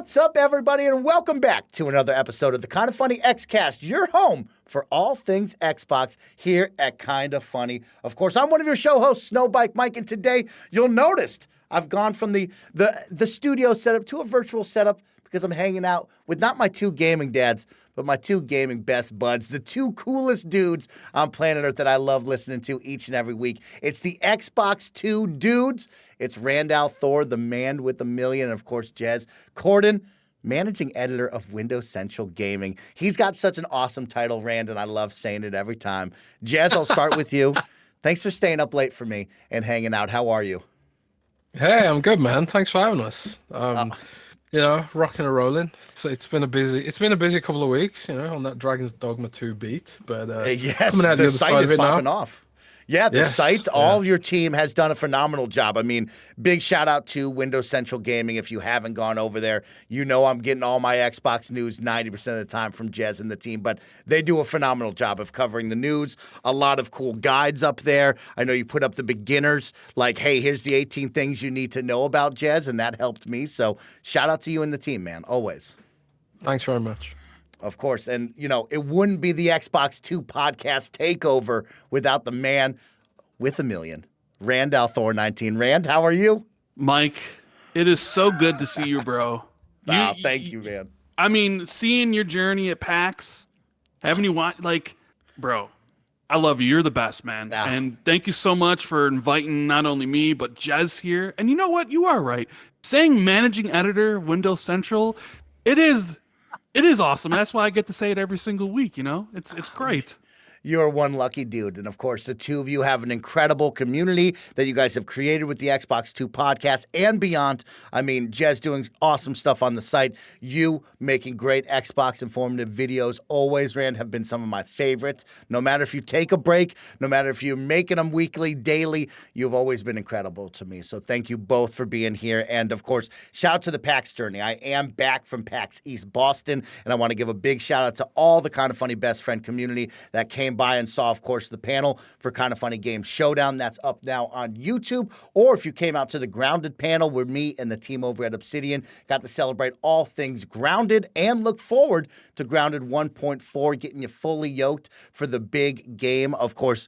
What's up, everybody, and welcome back to another episode of the Kinda Funny Xcast, your home for all things Xbox here at Kinda Funny. Of course, I'm one of your show hosts, Snowbike Mike, and today you'll notice I've gone from the studio setup to a virtual setup because I'm hanging out with not my two gaming dads, but my two gaming best buds, the two coolest dudes on planet Earth that I love listening to each and every week. It's the Xbox 2 dudes. It's Randall Thor, the man with a million, and of course, Jez Corden, managing editor of Windows Central Gaming. He's got such an awesome title, Rand, and I love saying it every time. Jez, I'll start with you. Thanks for staying up late for me and hanging out. How are you? Hey, I'm good, man. Thanks for having us. Rocking and rolling. It's been a busy couple of weeks, on that Dragon's Dogma 2 beat. But yes, coming out the the other site side is of it popping now. off. Yeah, the site, all of your team has done a phenomenal job. I mean, big shout out to Windows Central Gaming. If you haven't gone over there, you know I'm getting all my Xbox news 90% of the time from Jez and the team, but they do a phenomenal job of covering the news. A lot of cool guides up there. I know you put up the beginners, like, hey, here's the 18 things you need to know about Jez, and that helped me. So shout out to you and the team, man, always. Thanks very much. Of course. And, it wouldn't be the Xbox 2 podcast takeover without the man with a million, Randall Thor 19. Rand, how are you? Mike, it is so good to see you, bro. Thank you, man. I mean, seeing your journey at PAX, having you watch, bro, I love you. You're the best, man. And thank you so much for inviting not only me, but Jez here. And you know what? You are right. Saying managing editor, Windows Central, it is awesome. That's why I get to say it every single week, It's great. You're one lucky dude. And of course, the two of you have an incredible community that you guys have created with the Xbox 2 podcast and beyond. I mean, Jez doing awesome stuff on the site. You making great Xbox informative videos always, Rand, have been some of my favorites. No matter if you take a break, no matter if you're making them weekly, daily, you've always been incredible to me. So thank you both for being here. And of course, shout out to the PAX journey. I am back from PAX East Boston, and I want to give a big shout out to all the Kinda Funny best friend community that came by and saw, of course, the panel for Kinda Funny Games Showdown. That's up now on YouTube. Or if you came out to the Grounded panel where me and the team over at Obsidian got to celebrate all things Grounded and look forward to Grounded 1.4, getting you fully yoked for the big game. Of course,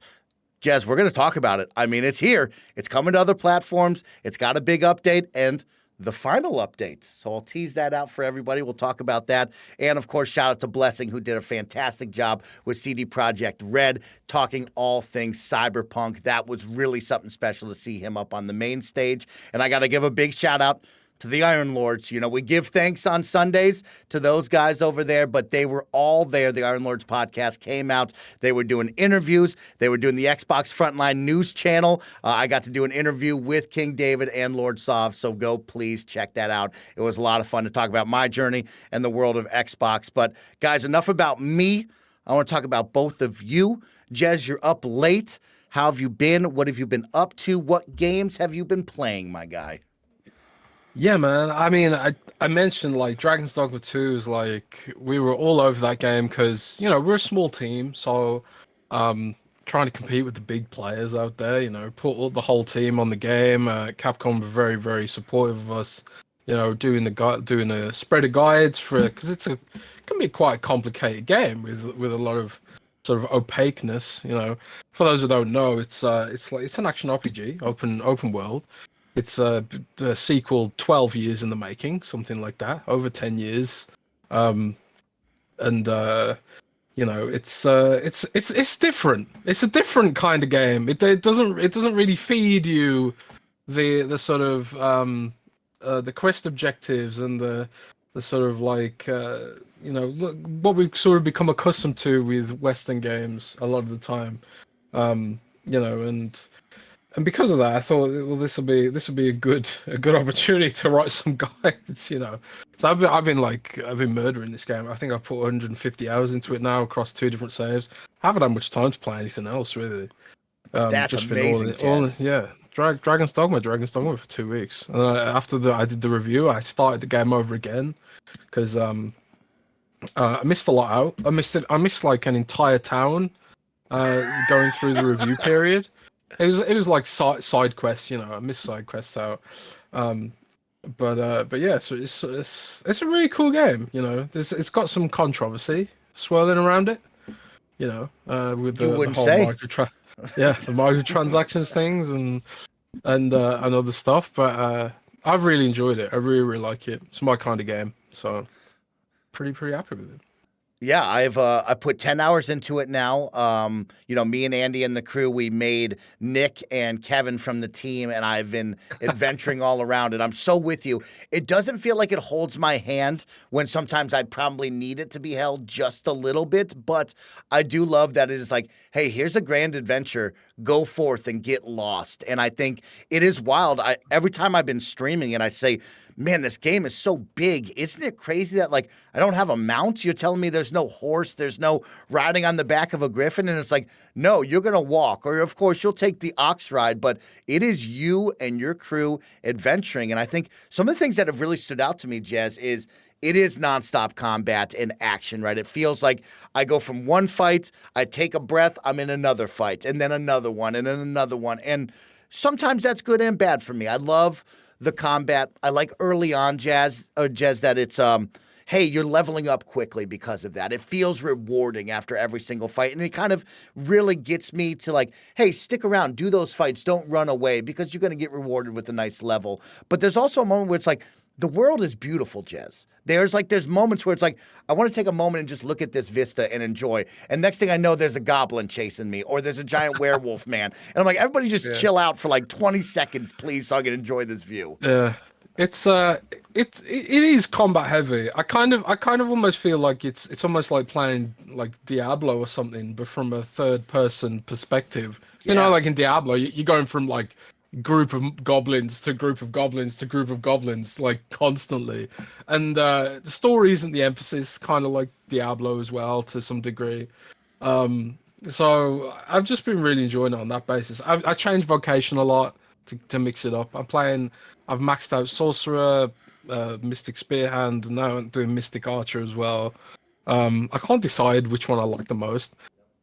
Jez, we're going to talk about it. I mean, it's here. It's coming to other platforms. It's got a big update and the final update. So I'll tease that out for everybody. We'll talk about that. And of course, shout out to Blessing, who did a fantastic job with CD Projekt Red, talking all things Cyberpunk. That was really something special to see him up on the main stage. And I got to give a big shout out to the Iron Lords. We give thanks on Sundays to those guys over there, but they were all there. The Iron Lords podcast came out. They were doing interviews. They were doing the Xbox Frontline News channel. I got to do an interview with King David and Lord Sov, so go please check that out. It was a lot of fun to talk about my journey and the world of Xbox. But guys, enough about me. I want to talk about both of you. Jez, you're up late. How have you been? What have you been up to? What games have you been playing, my guy? Yeah, man. I mean, I mentioned Dragon's Dogma 2 is we were all over that game because, we're a small team. So trying to compete with the big players out there, put the whole team on the game. Capcom were very, very supportive of us, doing a spread of guides because it can be quite a complicated game with a lot of sort of opaqueness. For those who don't know, it's an action RPG, open world. It's the sequel 12 years in the making, something like that, over 10 years. It's different. It's a different kind of game. It doesn't really feed you the sort of the quest objectives and the sort of what we've sort of become accustomed to with Western games a lot of the time. And because of that, I thought, well, this will be a good opportunity to write some guides, So I've been murdering this game. I think I've put 150 hours into it now across 2 different saves. I haven't had much time to play anything else really. That's just amazing. Dragon's Dogma for 2 weeks. And then after I did the review, I started the game over again because I missed a lot out. I missed an entire town going through the review period. It was like side quests, I missed side quests out. But yeah, so it's a really cool game. You know, it's got some controversy swirling around it. You know, with You the wouldn't whole say. the microtransactions things and other stuff. But I've really enjoyed it. I really like it. It's my kind of game. So pretty happy with it. Yeah, I put 10 hours into it now. Me and Andy and the crew, we made Nick and Kevin from the team, and I've been adventuring all around it. I'm so with you. It doesn't feel like it holds my hand when sometimes I'd probably need it to be held just a little bit, but I do love that it is like, hey, here's a grand adventure. Go forth and get lost. And I think it is wild. Every time I've been streaming it, I say, man, this game is so big. Isn't it crazy that, like, I don't have a mount? You're telling me there's no horse, there's no riding on the back of a griffin? And it's like, no, you're going to walk. Or, of course, you'll take the ox ride, but it is you and your crew adventuring. And I think some of the things that have really stood out to me, Jez, is it is nonstop combat and action, right? It feels like I go from one fight, I take a breath, I'm in another fight, and then another one, and then another one. And sometimes that's good and bad for me. I love the combat. I like early on, Jez, that it's hey, you're leveling up quickly because of that. It feels rewarding after every single fight, and it kind of really gets me to like, hey, stick around, do those fights, don't run away, because you're going to get rewarded with a nice level. But there's also a moment where it's like, the world is beautiful, Jez. There's moments where it's like, I want to take a moment and just look at this vista and enjoy. And next thing I know, there's a goblin chasing me, or there's a giant werewolf man. And I'm like, everybody just chill out for like 20 seconds, please, so I can enjoy this view. Yeah. It is combat heavy. I kind of almost feel like it's almost like playing like Diablo or something, but from a third person perspective. You know, like in Diablo, you're going from like group of goblins to group of goblins to group of goblins, like constantly. And the story isn't the emphasis, kind of like Diablo as well to some degree. So I've just been really enjoying it on that basis. I changed vocation a lot to mix it up. I've maxed out sorcerer, mystic spearhand, and now I'm doing mystic archer as well. I can't decide which one I like the most.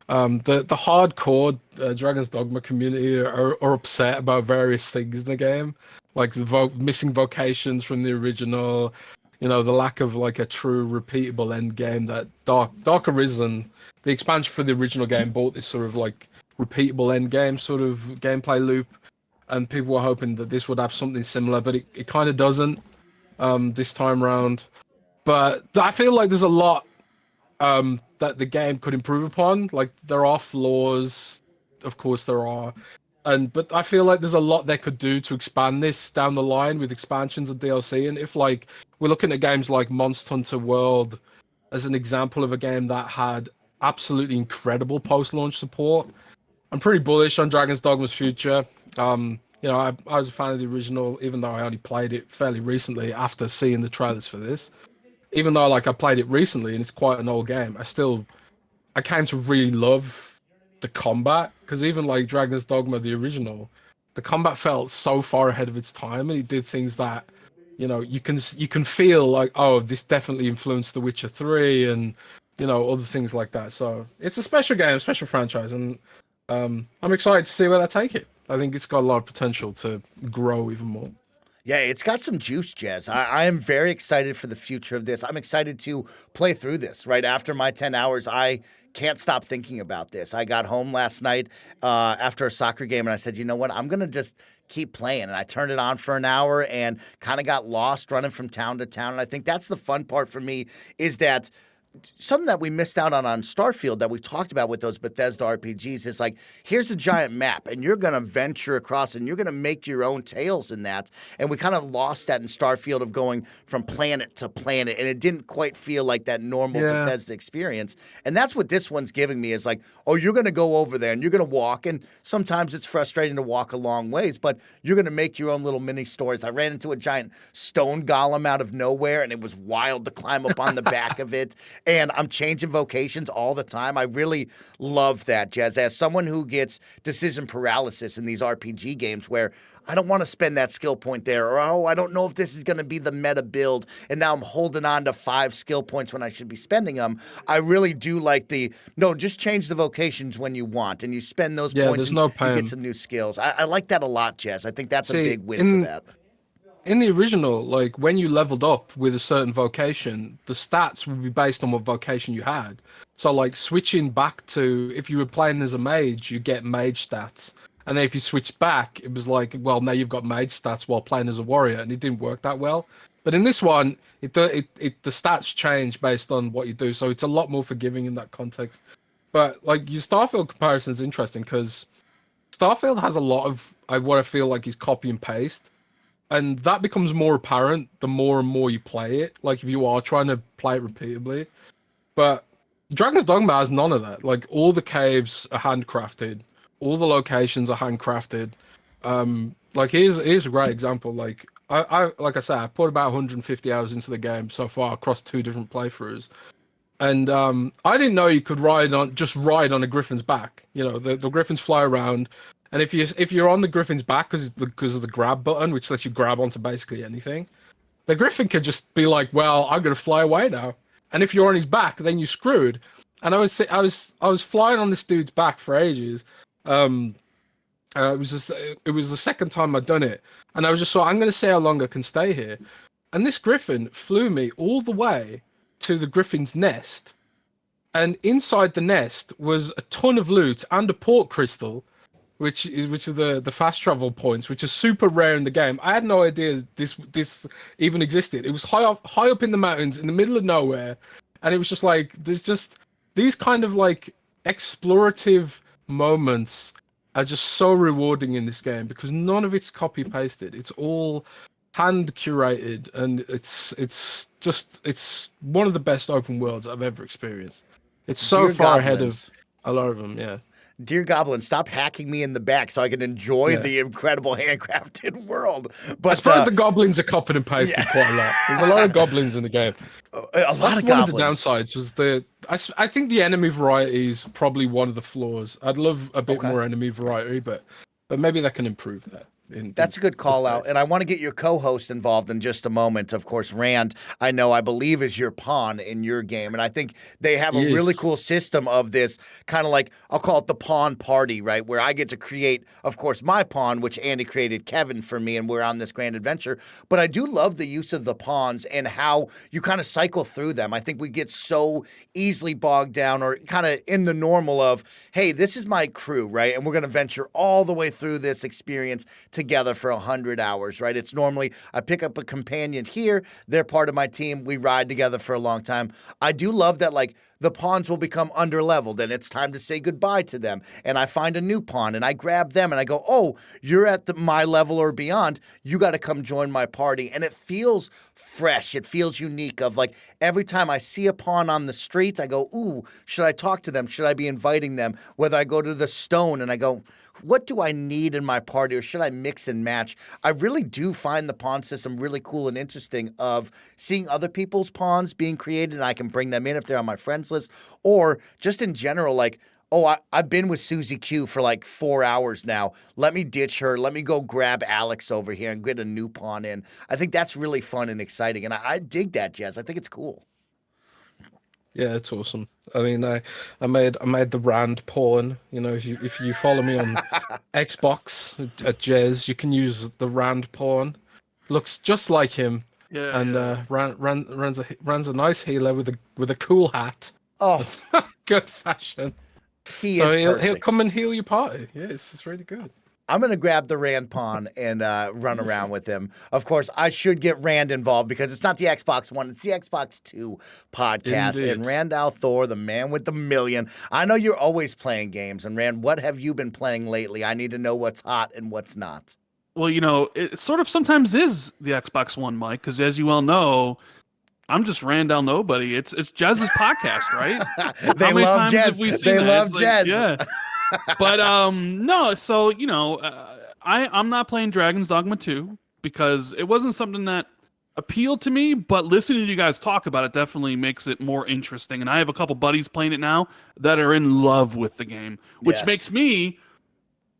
The hardcore Dragon's Dogma community are upset about various things in the game, like the missing vocations from the original, you know, the lack of like a true repeatable end game. That Dark Arisen, the expansion for the original game, brought this sort of like repeatable end game sort of gameplay loop, and people were hoping that this would have something similar, but it kind of doesn't this time around. But I feel like there's a lot that the game could improve upon. Like, there are flaws, of course there are, but I feel like there's a lot they could do to expand this down the line with expansions and DLC. And if like we're looking at games like Monster Hunter World as an example of a game that had absolutely incredible post-launch support, I'm pretty bullish on Dragon's Dogma's future. You know, I was a fan of the original, even though I only played it fairly recently after seeing the trailers for this. Even though like I played it recently and it's quite an old game, I came to really love the combat, because even like Dragon's Dogma, the original, the combat felt so far ahead of its time, and it did things that, you know, you can feel like, oh, this definitely influenced The Witcher 3 and, you know, other things like that. So it's a special game, a special franchise, and I'm excited to see where they take it. I think it's got a lot of potential to grow even more. Yeah, it's got some juice, Jez. I am very excited for the future of this. I'm excited to play through this. Right after my 10 hours, I can't stop thinking about this. I got home last night after a soccer game, and I said, you know what? I'm going to just keep playing. And I turned it on for an hour and kind of got lost running from town to town. And I think that's the fun part for me, is that something that we missed out on Starfield that we talked about with those Bethesda RPGs is like, here's a giant map and you're going to venture across and you're going to make your own tales in that. And we kind of lost that in Starfield of going from planet to planet, and it didn't quite feel like that normal Bethesda experience. And that's what this one's giving me, is like, oh, you're going to go over there and you're going to walk, and sometimes it's frustrating to walk a long ways, but you're going to make your own little mini stories. I ran into a giant stone golem out of nowhere, and it was wild to climb up on the back of it. And I'm changing vocations all the time. I really love that, Jez. As someone who gets decision paralysis in these RPG games where I don't want to spend that skill point there, or, oh, I don't know if this is going to be the meta build, and now I'm holding on to 5 skill points when I should be spending them. I really do like no, just change the vocations when you want, and you spend those points and you get some new skills. I like that a lot, Jez. I think that's a big win for that. in the original, like when you leveled up with a certain vocation, the stats would be based on what vocation you had. So like switching back to if you were playing as a mage, you get mage stats. And then if you switch back, it was like, well, now you've got mage stats while playing as a warrior, and it didn't work that well. But in this one, the stats change based on what you do, so it's a lot more forgiving in that context. But like your Starfield comparison is interesting because Starfield has a lot of what I feel like is copy and paste, and that becomes more apparent the more and more you play it. Like if you are trying to play it repeatedly, but Dragon's Dogma has none of that. Like all the caves are handcrafted, all the locations are handcrafted. Like here's a great example. Like like I said, I put about 150 hours into the game so far across 2 different playthroughs. And I didn't know you could ride on a griffin's back. You know, the griffins fly around, and if you're on the griffin's back because of the grab button, which lets you grab onto basically anything, the griffin could just be like, "Well, I'm gonna fly away now." And if you're on his back, then you're screwed. And I was flying on this dude's back for ages. It was the second time I'd done it, and I was just I'm gonna see how long I can stay here. And this griffin flew me all the way to the griffin's nest, and inside the nest was a ton of loot and a port crystal, which are the fast travel points, which are super rare in the game. I had no idea this even existed. It was high up in the mountains in the middle of nowhere, and it was just like there's just these kind of like explorative moments are just so rewarding in this game because none of it's copy pasted. It's all hand curated, and it's one of the best open worlds I've ever experienced. It's so Dear far Goblins. ahead of a lot of them. Yeah. Dear Goblin, stop hacking me in the back so I can enjoy the incredible handcrafted world. But I suppose the goblins are copied and pasted quite a lot. There's a lot of goblins in the game. a lot That's of one of the goblins. downsides was I think the enemy variety is probably one of the flaws. I'd love a bit more enemy variety, but maybe that can improve that. That's a good call out. And I want to get your co-host involved in just a moment. Of course, Rand, I believe is your pawn in your game. And I think they have a really cool system of this kind of like, I'll call it the pawn party, right? Where I get to create, of course, my pawn, which Andy created Kevin for me, and we're on this grand adventure. But I do love the use of the pawns and how you kind of cycle through them. I think we get so easily bogged down or kind of in the normal of, hey, this is my crew, right? And we're going to venture all the way through this experience together for 100 hours, right? It's normally I pick up a companion here, they're part of my team, we ride together for a long time. I do love that like the pawns will become underleveled and it's time to say goodbye to them. And I find a new pawn and I grab them and I go, oh, you're at my level or beyond. You got to come join my party. And it feels fresh. It feels unique of like every time I see a pawn on the streets, I go, ooh, should I talk to them? Should I be inviting them? Whether I go to the stone and I go, what do I need in my party or should I mix and match? I really do find the pawn system really cool and interesting of seeing other people's pawns being created and I can bring them in if they're on my friends list or just in general like, oh, I've been with Susie Q for like 4 hours now. Let me ditch her. Let me go grab Alex over here and get a new pawn in. I think that's really fun and exciting. And I dig that, Jez. I think it's cool. Yeah, it's awesome. I mean, I made the Rand pawn. You know, if you follow me on Xbox at Jez, you can use the Rand pawn. Looks just like him. Yeah. And runs a nice healer with a cool hat. Oh, That's good fashion. He'll come and heal your party. Yeah, it's really good. I'm going to grab the Rand pawn and run around with him. Of course, I should get Rand involved because it's not the Xbox One, it's the Xbox 2 podcast. Indeed. And Randall Thor, the man with the million. I know you're always playing games. And Rand, what have you been playing lately? I need to know what's hot and what's not. Well, you know, it sort of sometimes is the Xbox One, Mike, because as you well know, I'm just Randall Nobody. It's Jez's podcast, right? They How many love times Jez. have we seen They that? love It's like, Jez. yeah. But no, so you know, I'm not playing Dragon's Dogma 2 because it wasn't something that appealed to me, but listening to you guys talk about it definitely makes it more interesting. And I have a couple buddies playing it now that are in love with the game, which Yes. makes makes me,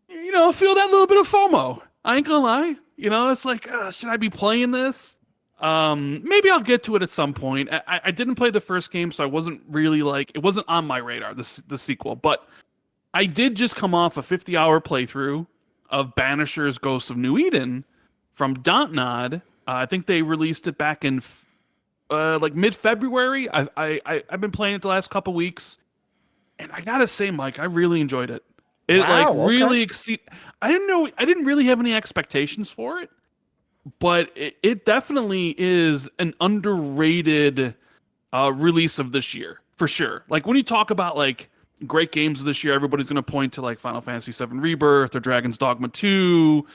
you know, feel that little bit of FOMO. I ain't gonna lie. You know, it's like, should I be playing this? Maybe I'll get to it at some point. I didn't play the first game, so I wasn't really like, it wasn't on my radar, the sequel, but I did just come off a 50-hour playthrough of Banisher's Ghost of New Eden from Dontnod, I think they released it back in like mid-February. I've been playing it the last couple weeks, and I gotta say, Mike, I really enjoyed it. It really I didn't really have any expectations for it, but it definitely is an underrated release of this year for sure. Like when you talk about like great games of this year, everybody's gonna point to like Final Fantasy VII Rebirth or Dragon's Dogma 2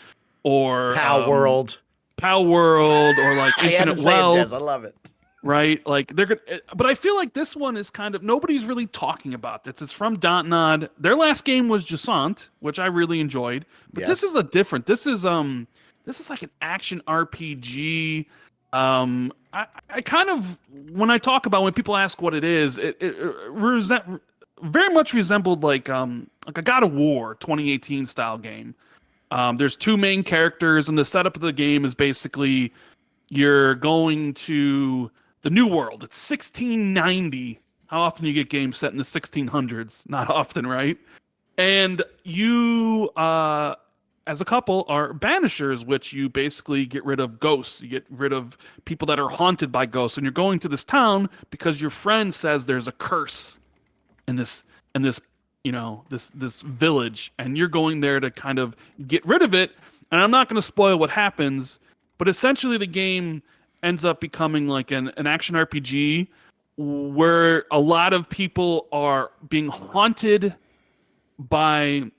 or Pal World, or like Infinite Wealth. I love it. Right, like they're gonna, but I feel like this one is kind of nobody's really talking about this. It's from Dontnod. Their last game was Jusant, which I really enjoyed. But this is a different. This is like an action RPG. I kind of when I talk about when people ask what it is, it very much resembled like a God of War 2018 style game. There's two main characters, and the setup of the game is basically you're going to the New World. It's 1690. How often do you get games set in the 1600s? Not often, right? And you, as a couple, are banishers, which you basically get rid of ghosts. You get rid of people that are haunted by ghosts. And you're going to this town because your friend says there's a curse in this village, and you're going there to kind of get rid of it. And I'm not going to spoil what happens, but essentially the game ends up becoming like an action RPG where a lot of people are being haunted by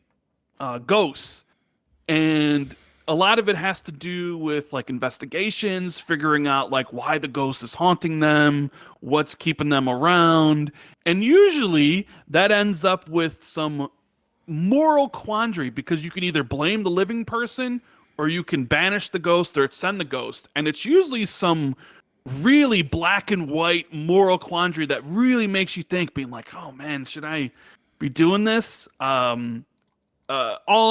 ghosts. And a lot of it has to do with like investigations, figuring out like why the ghost is haunting them, what's keeping them around. And usually that ends up with some moral quandary because you can either blame the living person or you can banish the ghost or send the ghost. And it's usually some really black and white moral quandary that really makes you think, being like, oh man, should I be doing this? All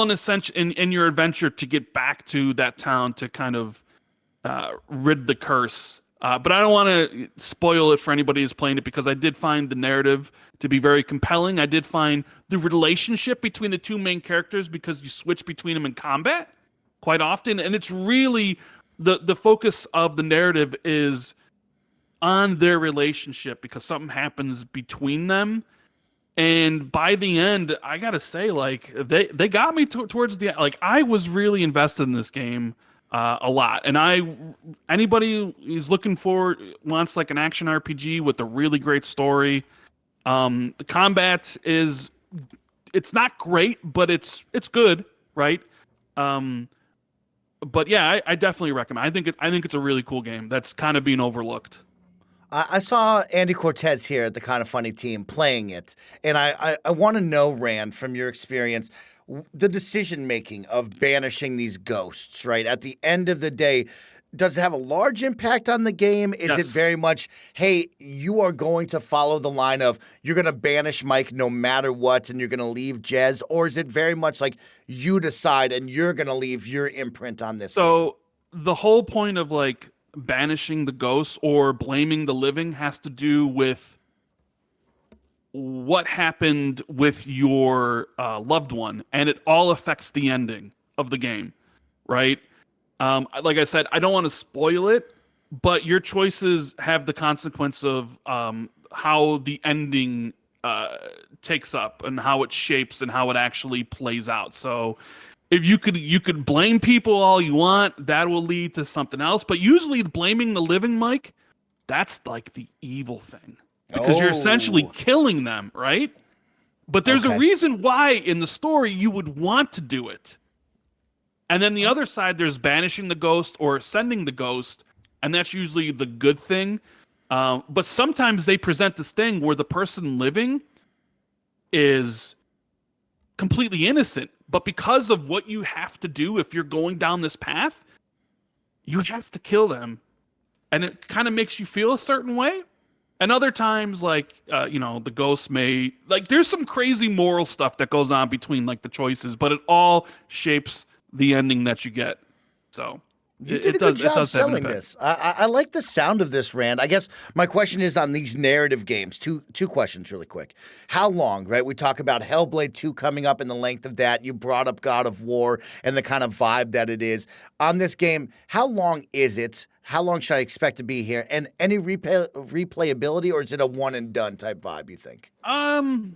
in a sense in your adventure to get back to that town to kind of rid the curse. But I don't want to spoil it for anybody who's playing it because I did find the narrative to be very compelling. I did find the relationship between the two main characters because you switch between them in combat quite often. And it's really the focus of the narrative is on their relationship because something happens between them. And by the end, I gotta say, like they got me towards the like I was really invested in this game a lot. And anybody who's looking for wants like an action RPG with a really great story. The combat it's not great, but it's good, right? But yeah, I definitely recommend. I think it's a really cool game that's kind of being overlooked. I saw Andy Cortez here at the Kind of Funny team playing it, and I want to know, Rand, from your experience, the decision-making of banishing these ghosts, right? At the end of the day, does it have a large impact on the game? Is it very much, hey, you are going to follow the line of you're going to banish Mike no matter what and you're going to leave Jez? Or is it very much like you decide and you're going to leave your imprint on this game? The whole point of like banishing the ghosts or blaming the living has to do with what happened with your loved one, and it all affects the ending of the game, right? Like I said, I don't want to spoil it, but your choices have the consequence of how the ending takes up and how it shapes and how it actually plays out. So if you could blame people all you want, that will lead to something else. But usually blaming the living, Mike, that's like the evil thing. Because you're essentially killing them, right? But there's a reason why in the story you would want to do it. And then the other side, there's banishing the ghost or sending the ghost, and that's usually the good thing. But sometimes they present this thing where the person living is completely innocent, but because of what you have to do if you're going down this path, you have to kill them. And it kind of makes you feel a certain way. And other times, like, the ghosts may... Like, there's some crazy moral stuff that goes on between, like, the choices, but it all shapes the ending that you get. So You did a good job selling this. I like the sound of this, Rand. I guess my question is on these narrative games. Two questions really quick. How long, right? We talk about Hellblade 2 coming up in the length of that. You brought up God of War and the kind of vibe that it is. On this game, how long is it? How long should I expect to be here? And any replayability, or is it a one and done type vibe, you think?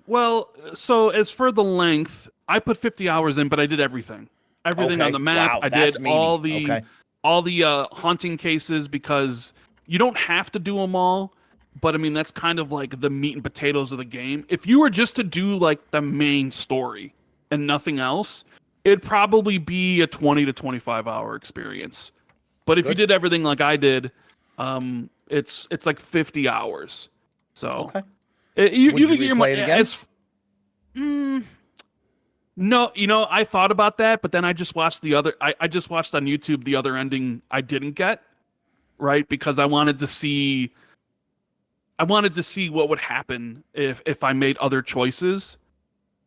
Well, so as for the length, I put 50 hours in, but I did everything. Everything on the map. Wow, I did all the haunting cases, because you don't have to do them all, but I mean, that's kind of like the meat and potatoes of the game. If you were just to do like the main story and nothing else, it'd probably be a 20 to 25 hour experience. But if you did everything like I did, it's like 50 hours. So would you replay it again? No, I thought about that, but then I just watched I just watched on YouTube the other ending I didn't get, right? Because I wanted to see what would happen if I made other choices.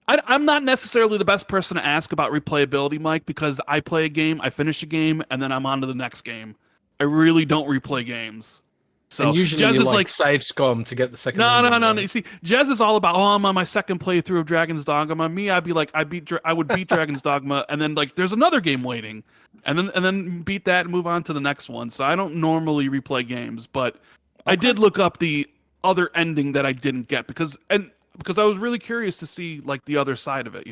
I'm not necessarily the best person to ask about replayability, Mike, because I play a game, I finish a game, and then I'm on to the next game. I really don't replay games. So and usually Jez you is like save SCOM to get the second. No. You see, Jez is all about, I'm on my second playthrough of Dragon's Dogma. Me, I'd be like, I would beat Dragon's Dogma, and then like there's another game waiting, and then beat that and move on to the next one. So I don't normally replay games, but I did look up the other ending that I didn't get because I was really curious to see like the other side of it,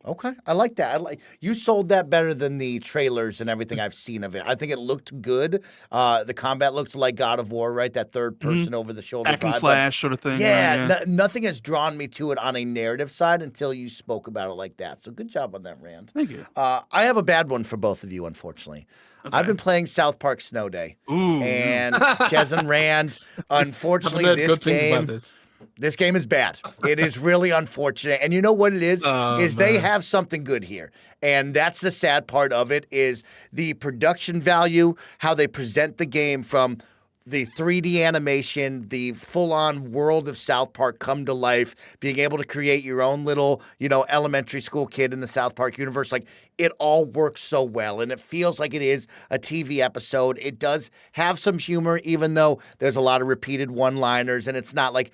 Okay, I like that. You sold that better than the trailers and everything I've seen of it. I think it looked good. The combat looked like God of War, right? That third person over the shoulder hack and vibe. slash sort of thing. Yeah, nothing has drawn me to it on a narrative side until you spoke about it like that. So good job on that, Rand. Thank you. I have a bad one for both of you, unfortunately. Okay. I've been playing South Park Snow Day. Ooh. And Jez and Rand, unfortunately, this game is bad. It is really unfortunate. And you know what it is? They have something good here. And that's the sad part of it, is the production value, how they present the game from the 3D animation, the full-on world of South Park come to life, being able to create your own little, elementary school kid in the South Park universe. Like, it all works so well, and it feels like it is a TV episode. It does have some humor, even though there's a lot of repeated one-liners, and it's not like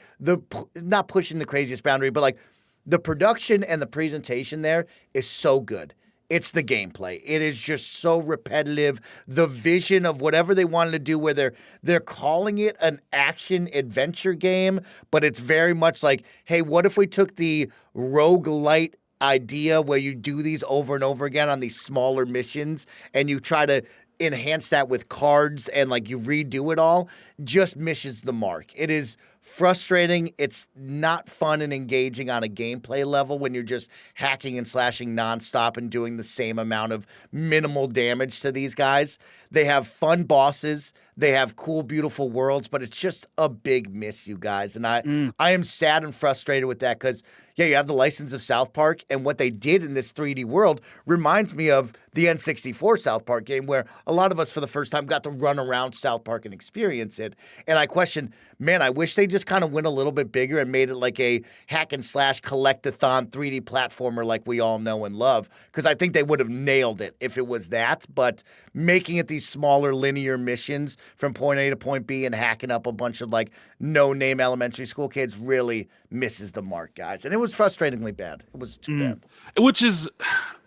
not pushing the craziest boundary, but like the production and the presentation there is so good. It's the gameplay. It is just so repetitive. The vision of whatever they wanted to do, where they're calling it an action adventure game, but it's very much like, hey, what if we took the roguelite idea where you do these over and over again on these smaller missions and you try to enhance that with cards and like you redo it all, just misses the mark. It is frustrating. It's not fun and engaging on a gameplay level when you're just hacking and slashing nonstop and doing the same amount of minimal damage to these guys. They have fun bosses. They have cool, beautiful worlds, but it's just a big miss, you guys. And I am sad and frustrated with that because, yeah, you have the license of South Park, and what they did in this 3D world reminds me of the N64 South Park game, where a lot of us for the first time got to run around South Park and experience it. And I question, man, I wish they just kind of went a little bit bigger and made it like a hack and slash collectathon 3D platformer like we all know and love, because I think they would have nailed it if it was that. But making it these smaller linear missions from point A to point B and hacking up a bunch of like no-name elementary school kids really misses the mark, guys. And it was frustratingly bad. It was too bad. Which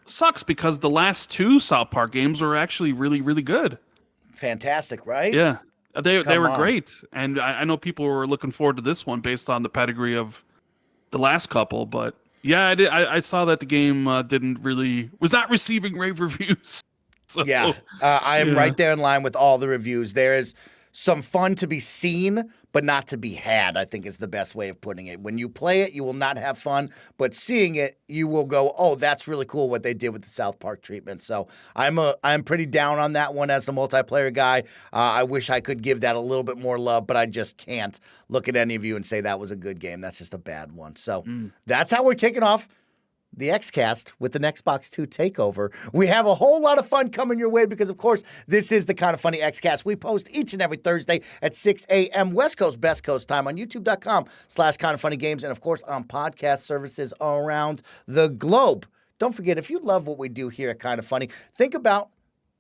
sucks because the last two South Park games were actually really, really good. Fantastic, right? Yeah. They were great. And I know people were looking forward to this one based on the pedigree of the last couple. But yeah, I saw that the game was not receiving rave reviews. So, yeah, I am right there in line with all the reviews. There is some fun to be seen, but not to be had, I think is the best way of putting it. When you play it, you will not have fun, but seeing it, you will go, oh, that's really cool what they did with the South Park treatment. So I'm pretty down on that one as a multiplayer guy. I wish I could give that a little bit more love, but I just can't look at any of you and say that was a good game. That's just a bad one. So that's how we're kicking off the Xcast with the Xbox 2 takeover. We have a whole lot of fun coming your way because, of course, this is the Kind of Funny Xcast. We post each and every Thursday at 6 a.m. West Coast, Best Coast time on youtube.com/kindoffunnygames and, of course, on podcast services around the globe. Don't forget, if you love what we do here at Kind of Funny, think about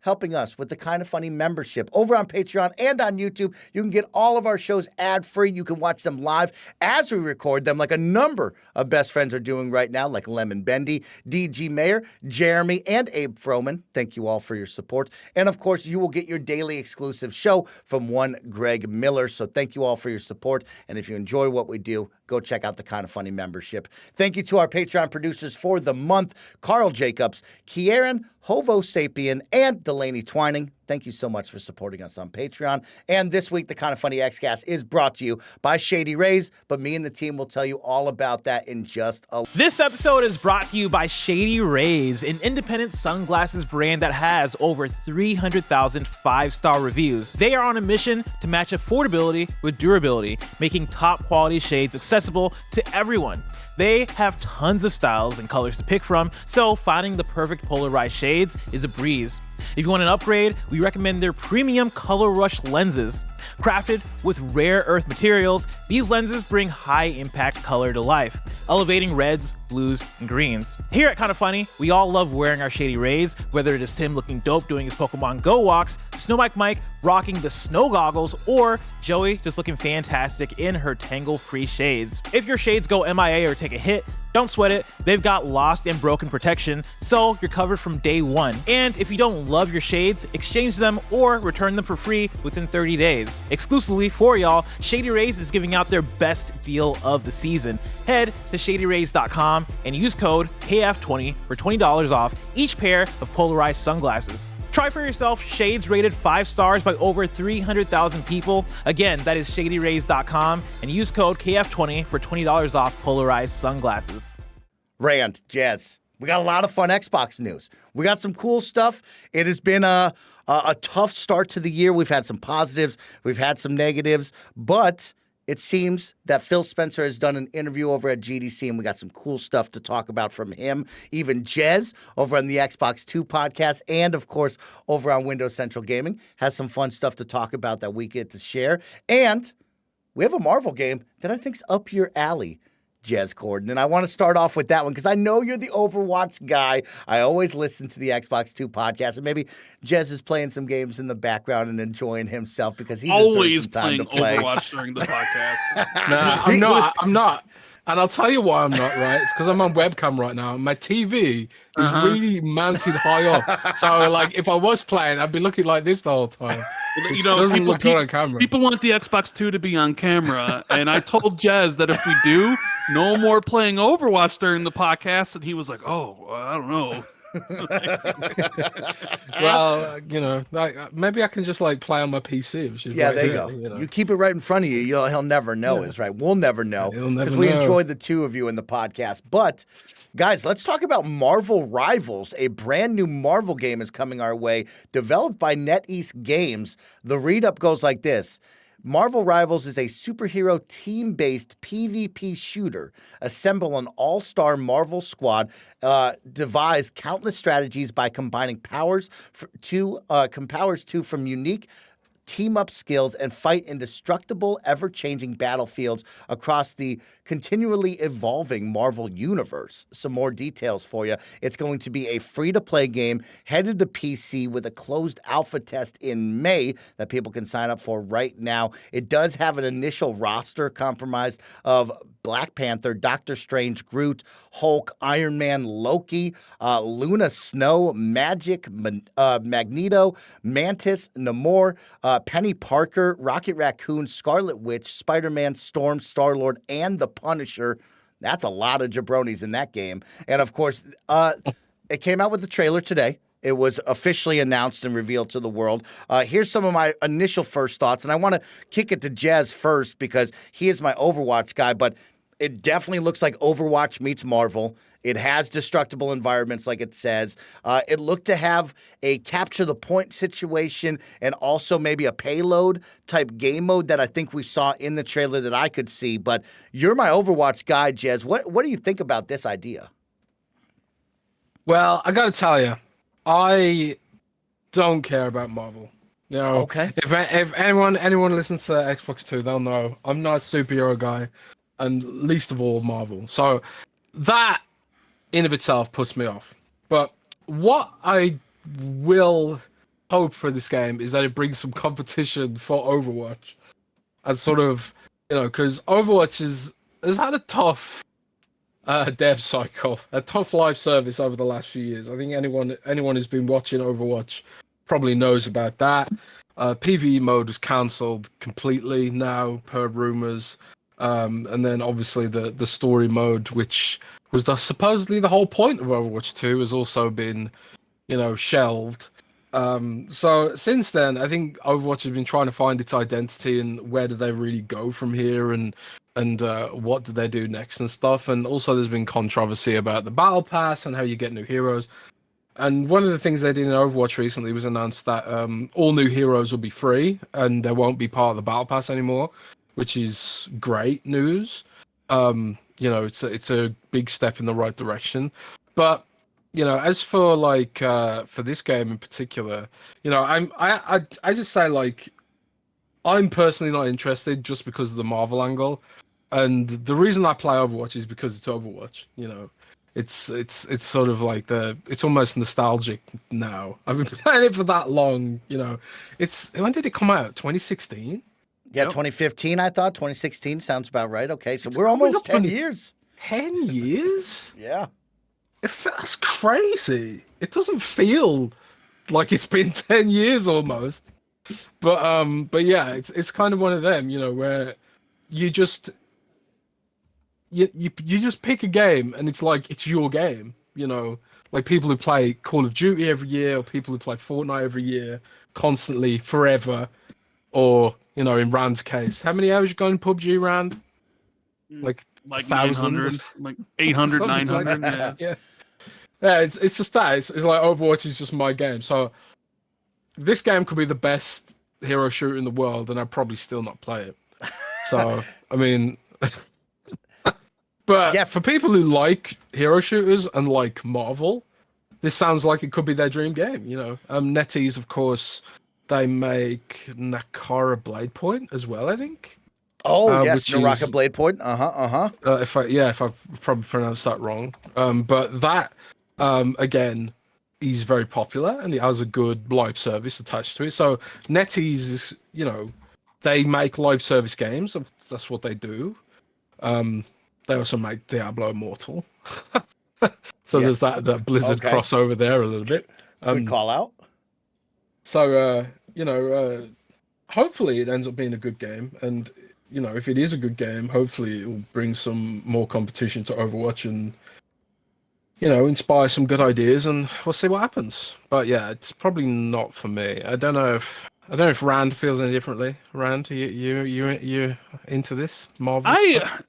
helping us with the Kind of Funny membership over on Patreon and on YouTube. You can get all of our shows ad-free. You can watch them live as we record them, like a number of best friends are doing right now, like Lemon Bendy, DG Mayer, Jeremy, and Abe Froman. Thank you all for your support. And of course, you will get your daily exclusive show from one Greg Miller. So thank you all for your support. And if you enjoy what we do, go check out the Kind of Funny membership. Thank you to our Patreon producers for the month, Carl Jacobs, Kieran, Hovo Sapien, and Delaney Twining. Thank you so much for supporting us on Patreon. And this week, the Kind of Funny Xcast is brought to you by Shady Rays, but me and the team will tell you all about that in just a... This episode is brought to you by Shady Rays, an independent sunglasses brand that has over 300,000 five-star reviews. They are on a mission to match affordability with durability, making top-quality shades accessible to everyone. They have tons of styles and colors to pick from, so finding the perfect polarized shades is a breeze. If you want an upgrade, we recommend their premium Color Rush lenses. Crafted with rare earth materials, these lenses bring high-impact color to life, elevating reds, blues, and greens. Here at Kinda Funny, we all love wearing our Shady Rays, whether it is Tim looking dope doing his Pokemon Go walks, Snow Mike rocking the snow goggles, or Joey just looking fantastic in her tangle-free shades. If your shades go MIA or take a hit, don't sweat it, they've got lost and broken protection, so you're covered from day one. And if you don't love your shades, exchange them or return them for free within 30 days. Exclusively for y'all, Shady Rays is giving out their best deal of the season. Head to shadyrays.com and use code KF20 for $20 off each pair of polarized sunglasses. Try for yourself shades rated 5 stars by over 300,000 people. Again, that is shadyrays.com and use code KF20 for $20 off polarized sunglasses. Rand, Jazz, we got a lot of fun Xbox news. We got some cool stuff. It has been a tough start to the year. We've had some positives, we've had some negatives, but it seems that Phil Spencer has done an interview over at GDC, and we got some cool stuff to talk about from him. Even Jez over on the Xbox 2 podcast, and of course, over on Windows Central Gaming, has some fun stuff to talk about that we get to share. And we have a Marvel game that I think's up your alley, Jez Corden. And I want to start off with that one because I know you're the Overwatch guy. I always listen to the Xbox 2 podcast, and maybe Jez is playing some games in the background and enjoying himself because he always deserves some time to play. Overwatch during the podcast. No, I'm not. And I'll tell you why I'm not, right? It's because I'm on webcam right now. My TV is really mounted high up. So, like, if I was playing, I'd be looking like this the whole time. You know, doesn't look good on camera. People want the Xbox 2 to be on camera, and I told Jez that if we do, no more playing Overwatch during the podcast, and he was like, "Oh, I don't know." Well, you know, like, maybe I can just like play on my PC. Which is Yeah, right there you here, go. You know? You keep it right in front of you. He'll never know. Is right. We'll never know He'll never because we know. enjoy the two of you in the podcast. But guys, let's talk about Marvel Rivals. A brand new Marvel game is coming our way, developed by NetEase Games. The read-up goes like this. Marvel Rivals is a superhero team-based PvP shooter. Assemble an all-star Marvel squad, devise countless strategies by combining powers from unique team-up skills and fight indestructible, ever-changing battlefields across the continually evolving Marvel universe. Some more details for you. It's going to be a free-to-play game headed to PC with a closed alpha test in May that people can sign up for right now. It does have an initial roster comprised of Black Panther, Doctor Strange, Groot, Hulk, Iron Man, Loki, Luna Snow, Magneto, Mantis, Namor, Penny Parker, Rocket Raccoon, Scarlet Witch, Spider-Man, Storm, Star-Lord, and the Punisher. That's a lot of jabronis in that game. And of course, it came out with the trailer today. It was officially announced and revealed to the world. Here's some of my initial first thoughts, and I want to kick it to Jez first because he is my Overwatch guy, but it definitely looks like Overwatch meets Marvel. It has destructible environments like it says. It looked to have a capture the point situation and also maybe a payload type game mode that I think we saw in the trailer that I could see. But you're my Overwatch guy, Jez. What do you think about this idea? Well, I got to tell you, I don't care about Marvel. You know, Okay. If anyone listens to Xbox 2, they'll know I'm not a superhero guy, and least of all Marvel. So that in of itself puts me off. But what I will hope for this game is that it brings some competition for Overwatch, and sort of, because Overwatch has had a tough dev cycle, a tough live service over the last few years. I think anyone who's been watching Overwatch probably knows about that. PvE mode was cancelled completely now, per rumors, and then obviously the story mode, which was supposedly the whole point of Overwatch 2, has also been, shelved. So since then, I think Overwatch has been trying to find its identity and where do they really go from here, and what do they do next and stuff. And also there's been controversy about the battle pass and how you get new heroes. And one of the things they did in Overwatch recently was announce that all new heroes will be free and they won't be part of the battle pass anymore, which is great news. It's a big step in the right direction. But as for for this game in particular, I just say, like, I'm personally not interested just because of the Marvel angle, and the reason I play Overwatch is because it's Overwatch. It's sort of like it's almost nostalgic now. I've been playing it for that long. When did it come out? 2016. Yeah, 2015. I thought 2016 sounds about right. Okay, so we're almost 10 years. 10 years? Yeah. That's crazy. It doesn't feel like it's been 10 years almost. But yeah, it's kind of one of them, where you just you just pick a game and it's like it's your game, like people who play Call of Duty every year, or people who play Fortnite every year, constantly, forever, or in Rand's case, how many hours you got in PUBG, Rand? Like 900, like 800, 900. Like yeah. It's just that. It's like Overwatch is just my game. So this game could be the best hero shooter in the world, and I'd probably still not play it. So I mean, but yeah, for people who like hero shooters and like Marvel, this sounds like it could be their dream game. NetEase, of course, they make Nakara Blade Point as well, I think. Oh yes, Naraka Blade Point. If I probably pronounced that wrong. But that again, is very popular and it has a good live service attached to it. So NetEase is, they make live service games. That's what they do. They also make Diablo Immortal. So there's that Blizzard crossover there a little bit. Good call out. So hopefully it ends up being a good game, and if it is a good game, hopefully it will bring some more competition to Overwatch and inspire some good ideas, and we'll see what happens. But yeah, it's probably not for me. I don't know if Rand feels any differently. Rand, you into this Marvel stuff?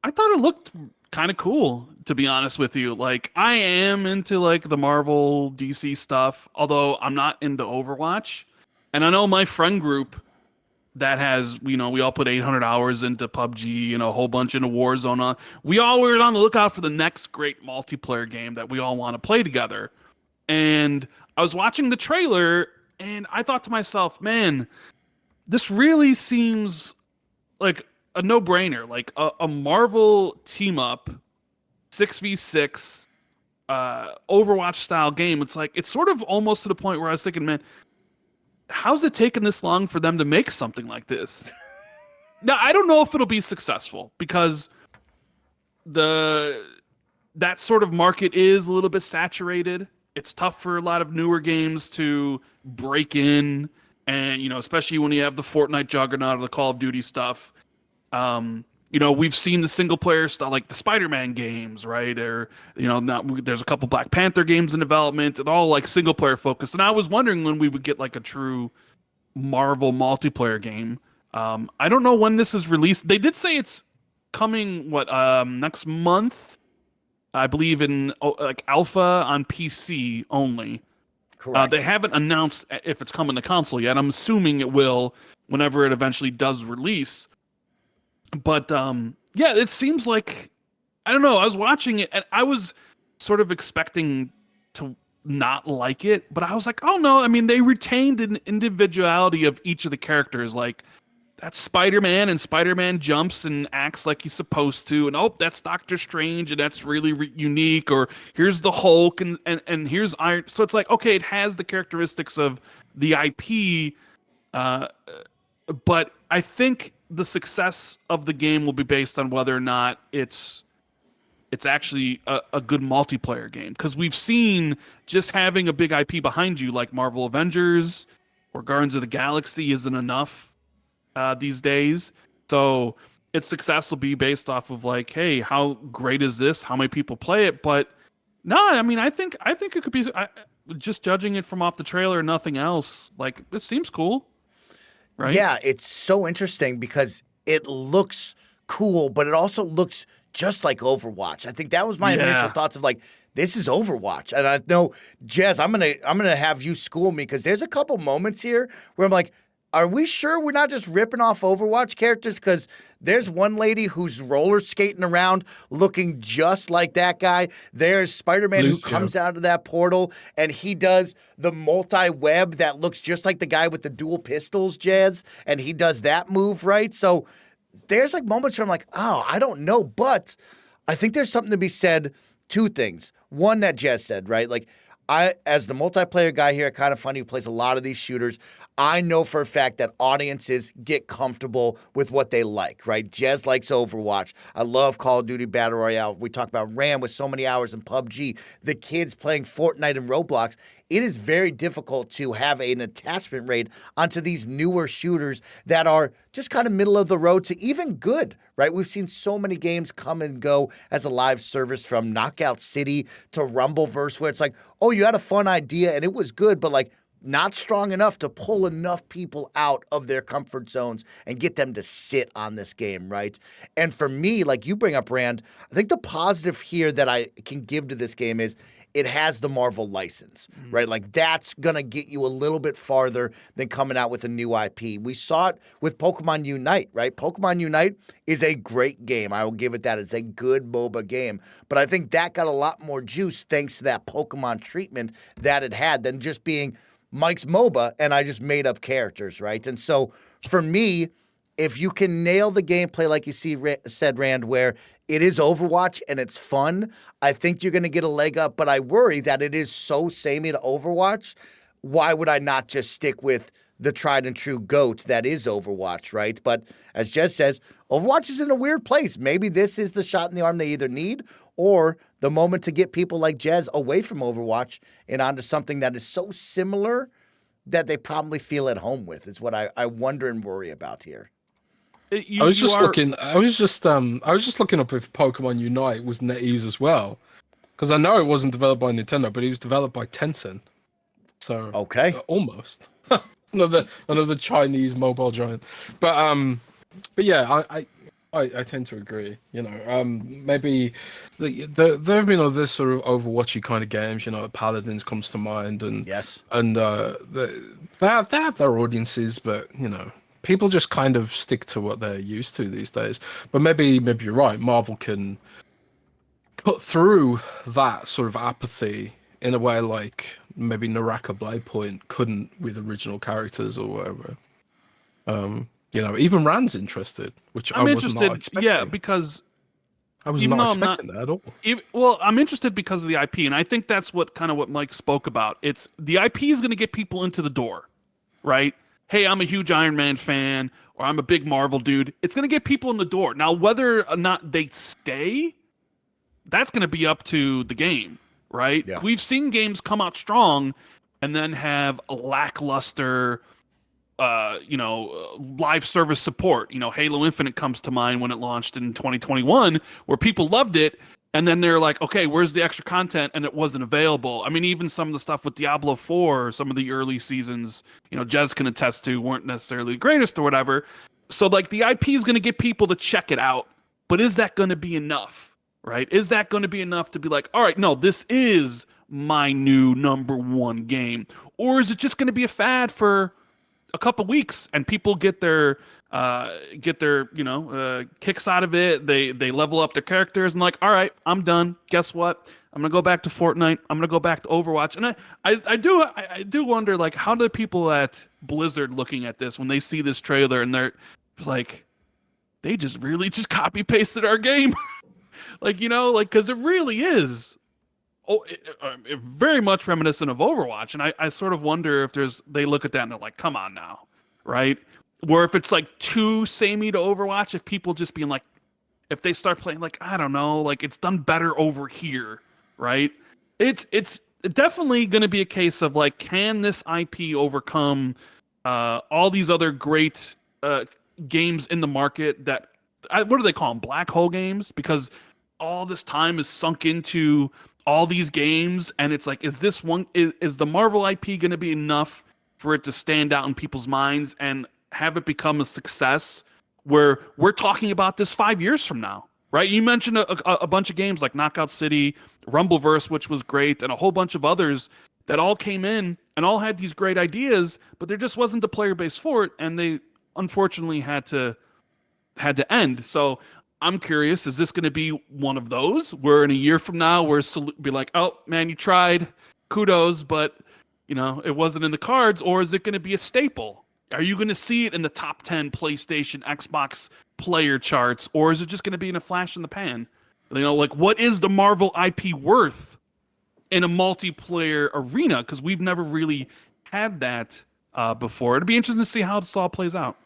I thought it looked kind of cool, to be honest with you. Like, I am into like the Marvel DC stuff, although I'm not into Overwatch. And I know my friend group that has, we all put 800 hours into PUBG, a whole bunch into Warzone. We all were on the lookout for the next great multiplayer game that we all want to play together. And I was watching the trailer and I thought to myself, man, this really seems like a no-brainer, like a Marvel team-up 6v6 Overwatch-style game. It's sort of almost to the point where I was thinking, man, how's it taken this long for them to make something like this? Now, I don't know if it'll be successful because that sort of market is a little bit saturated. It's tough for a lot of newer games to break in, and especially when you have the Fortnite juggernaut or the Call of Duty stuff. We've seen the single player stuff like the Spider-Man games, right? Or now there's a couple Black Panther games in development, and all like single player focused. And I was wondering when we would get like a true Marvel multiplayer game. I don't know when this is released. They did say it's coming next month, I believe, in like alpha on PC only. Correct. They haven't announced if it's coming to console yet. I'm assuming it will whenever it eventually does release. But yeah, it seems like, I don't know, I was watching it and I was sort of expecting to not like it, but I was like, oh no, I mean, they retained an individuality of each of the characters. Like, that's Spider-Man, and Spider-Man jumps and acts like he's supposed to, and oh, that's Doctor Strange, and that's really unique, or here's the Hulk, and here's Iron. So it's like, okay, it has the characteristics of the IP, but I think the success of the game will be based on whether or not it's actually a good multiplayer game. Because we've seen just having a big IP behind you, like Marvel Avengers or Guardians of the Galaxy, isn't enough these days. So its success will be based off of like, hey, how great is this? How many people play it? But no, I mean, I think it could be. Just judging it from off the trailer, nothing else. Like, it seems cool, right? Yeah, it's so interesting because it looks cool, but it also looks just like Overwatch. I think that was my initial thoughts of like, this is Overwatch. And I know, Jez, I'm gonna have you school me because there's a couple moments here where I'm like, are we sure we're not just ripping off Overwatch characters? Because there's one lady who's roller skating around looking just like that guy. There's Spider-Man who comes out of that portal and he does the multi-web that looks just like the guy with the dual pistols, Jazz, and he does that move, right? So there's like moments where I'm like, oh, I don't know, but I think there's something to be said. Two things. One that Jez said, right? Like, I, as the multiplayer guy here at Kind of Funny, who plays a lot of these shooters, I know for a fact that audiences get comfortable with what they like, right? Jez likes Overwatch. I love Call of Duty Battle Royale. We talk about Ram with so many hours in PUBG. The kids playing Fortnite and Roblox. It is very difficult to have an attachment rate onto these newer shooters that are just kind of middle of the road to even good, right? We've seen so many games come and go as a live service, from Knockout City to Rumbleverse, where it's like, oh, you had a fun idea and it was good, but like not strong enough to pull enough people out of their comfort zones and get them to sit on this game, right? And for me, like you bring up, Rand, I think the positive here that I can give to this game is it has the Marvel license, right? Like that's going to get you a little bit farther than coming out with a new IP. We saw it with Pokemon Unite, right? Pokemon Unite is a great game. I will give it that. It's a good MOBA game. But I think that got a lot more juice thanks to that Pokemon treatment that it had than just being Mike's MOBA and I just made up characters, right? And so for me, if you can nail the gameplay like you said, Rand, where it is Overwatch and it's fun, I think you're going to get a leg up. But I worry that it is so samey to Overwatch. Why would I not just stick with the tried and true GOAT that is Overwatch, right? But as Jez says, Overwatch is in a weird place. Maybe this is the shot in the arm they either need or the moment to get people like Jez away from Overwatch and onto something that is so similar that they probably feel at home with, is what I wonder and worry about here. I was just looking up if Pokemon Unite was NetEase as well, because I know it wasn't developed by Nintendo, but it was developed by Tencent. So okay, almost another Chinese mobile giant. But yeah, I tend to agree. You know, maybe there have been other sort of Overwatchy kind of games. You know, Paladins comes to mind, and yes, and they have their audiences, but you know, people just kind of stick to what they're used to these days. But maybe you're right. Marvel can cut through that sort of apathy in a way like maybe Naraka Bladepoint couldn't with original characters or whatever. You know, even Rand's interested, which I wasn't expecting. Yeah, because I was not expecting that at all. Well, I'm interested because of the IP, and I think that's what Mike spoke about. It's the IP is going to get people into the door, right? Hey, I'm a huge Iron Man fan, or I'm a big Marvel dude. It's going to get people in the door. Now, whether or not they stay, that's going to be up to the game, right? Yeah. We've seen games come out strong and then have a lackluster, live service support. You know, Halo Infinite comes to mind when it launched in 2021, where people loved it, and then they're like, okay, where's the extra content? And it wasn't available. I mean, even some of the stuff with Diablo 4, some of the early seasons, you know, Jez can attest to, weren't necessarily the greatest or whatever. So, like, the IP is going to get people to check it out, but is that going to be enough, right? Is that going to be enough to be like, all right, no, this is my new #1 game? Or is it just going to be a fad for a couple weeks and people get their kicks out of it, they level up their characters and like, all right, I'm done, guess what, I'm gonna go back to Fortnite, I'm gonna go back to Overwatch. And I do wonder, like, how do people at Blizzard looking at this when they see this trailer and they're like they just really just copy pasted our game. Like, you know, like, because it really is very much reminiscent of Overwatch. And I sort of wonder if they look at that and they're like, come on now, right? Where if it's like too samey to Overwatch, if people just being like, if they start playing like, I don't know, like it's done better over here, right? It's definitely going to be a case of like, can this IP overcome all these other great games in the market that, what do they call them? Black hole games? Because all this time is sunk into all these games, and it's like, is the Marvel IP going to be enough for it to stand out in people's minds and have it become a success where we're talking about this 5 years from now, right? You mentioned a bunch of games like Knockout City, Rumbleverse, which was great, and a whole bunch of others that all came in and all had these great ideas, but there just wasn't the player base for it, and they unfortunately had to end. So I'm curious, is this going to be one of those where in a year from now we're be like, oh man, you tried, kudos, but you know, it wasn't in the cards? Or is it going to be a staple? Are you going to see it in the top 10 PlayStation, Xbox player charts, or is it just going to be in a flash in the pan? You know, like, what is the Marvel IP worth in a multiplayer arena? Because we've never really had that before. It'd be interesting to see how this all plays out.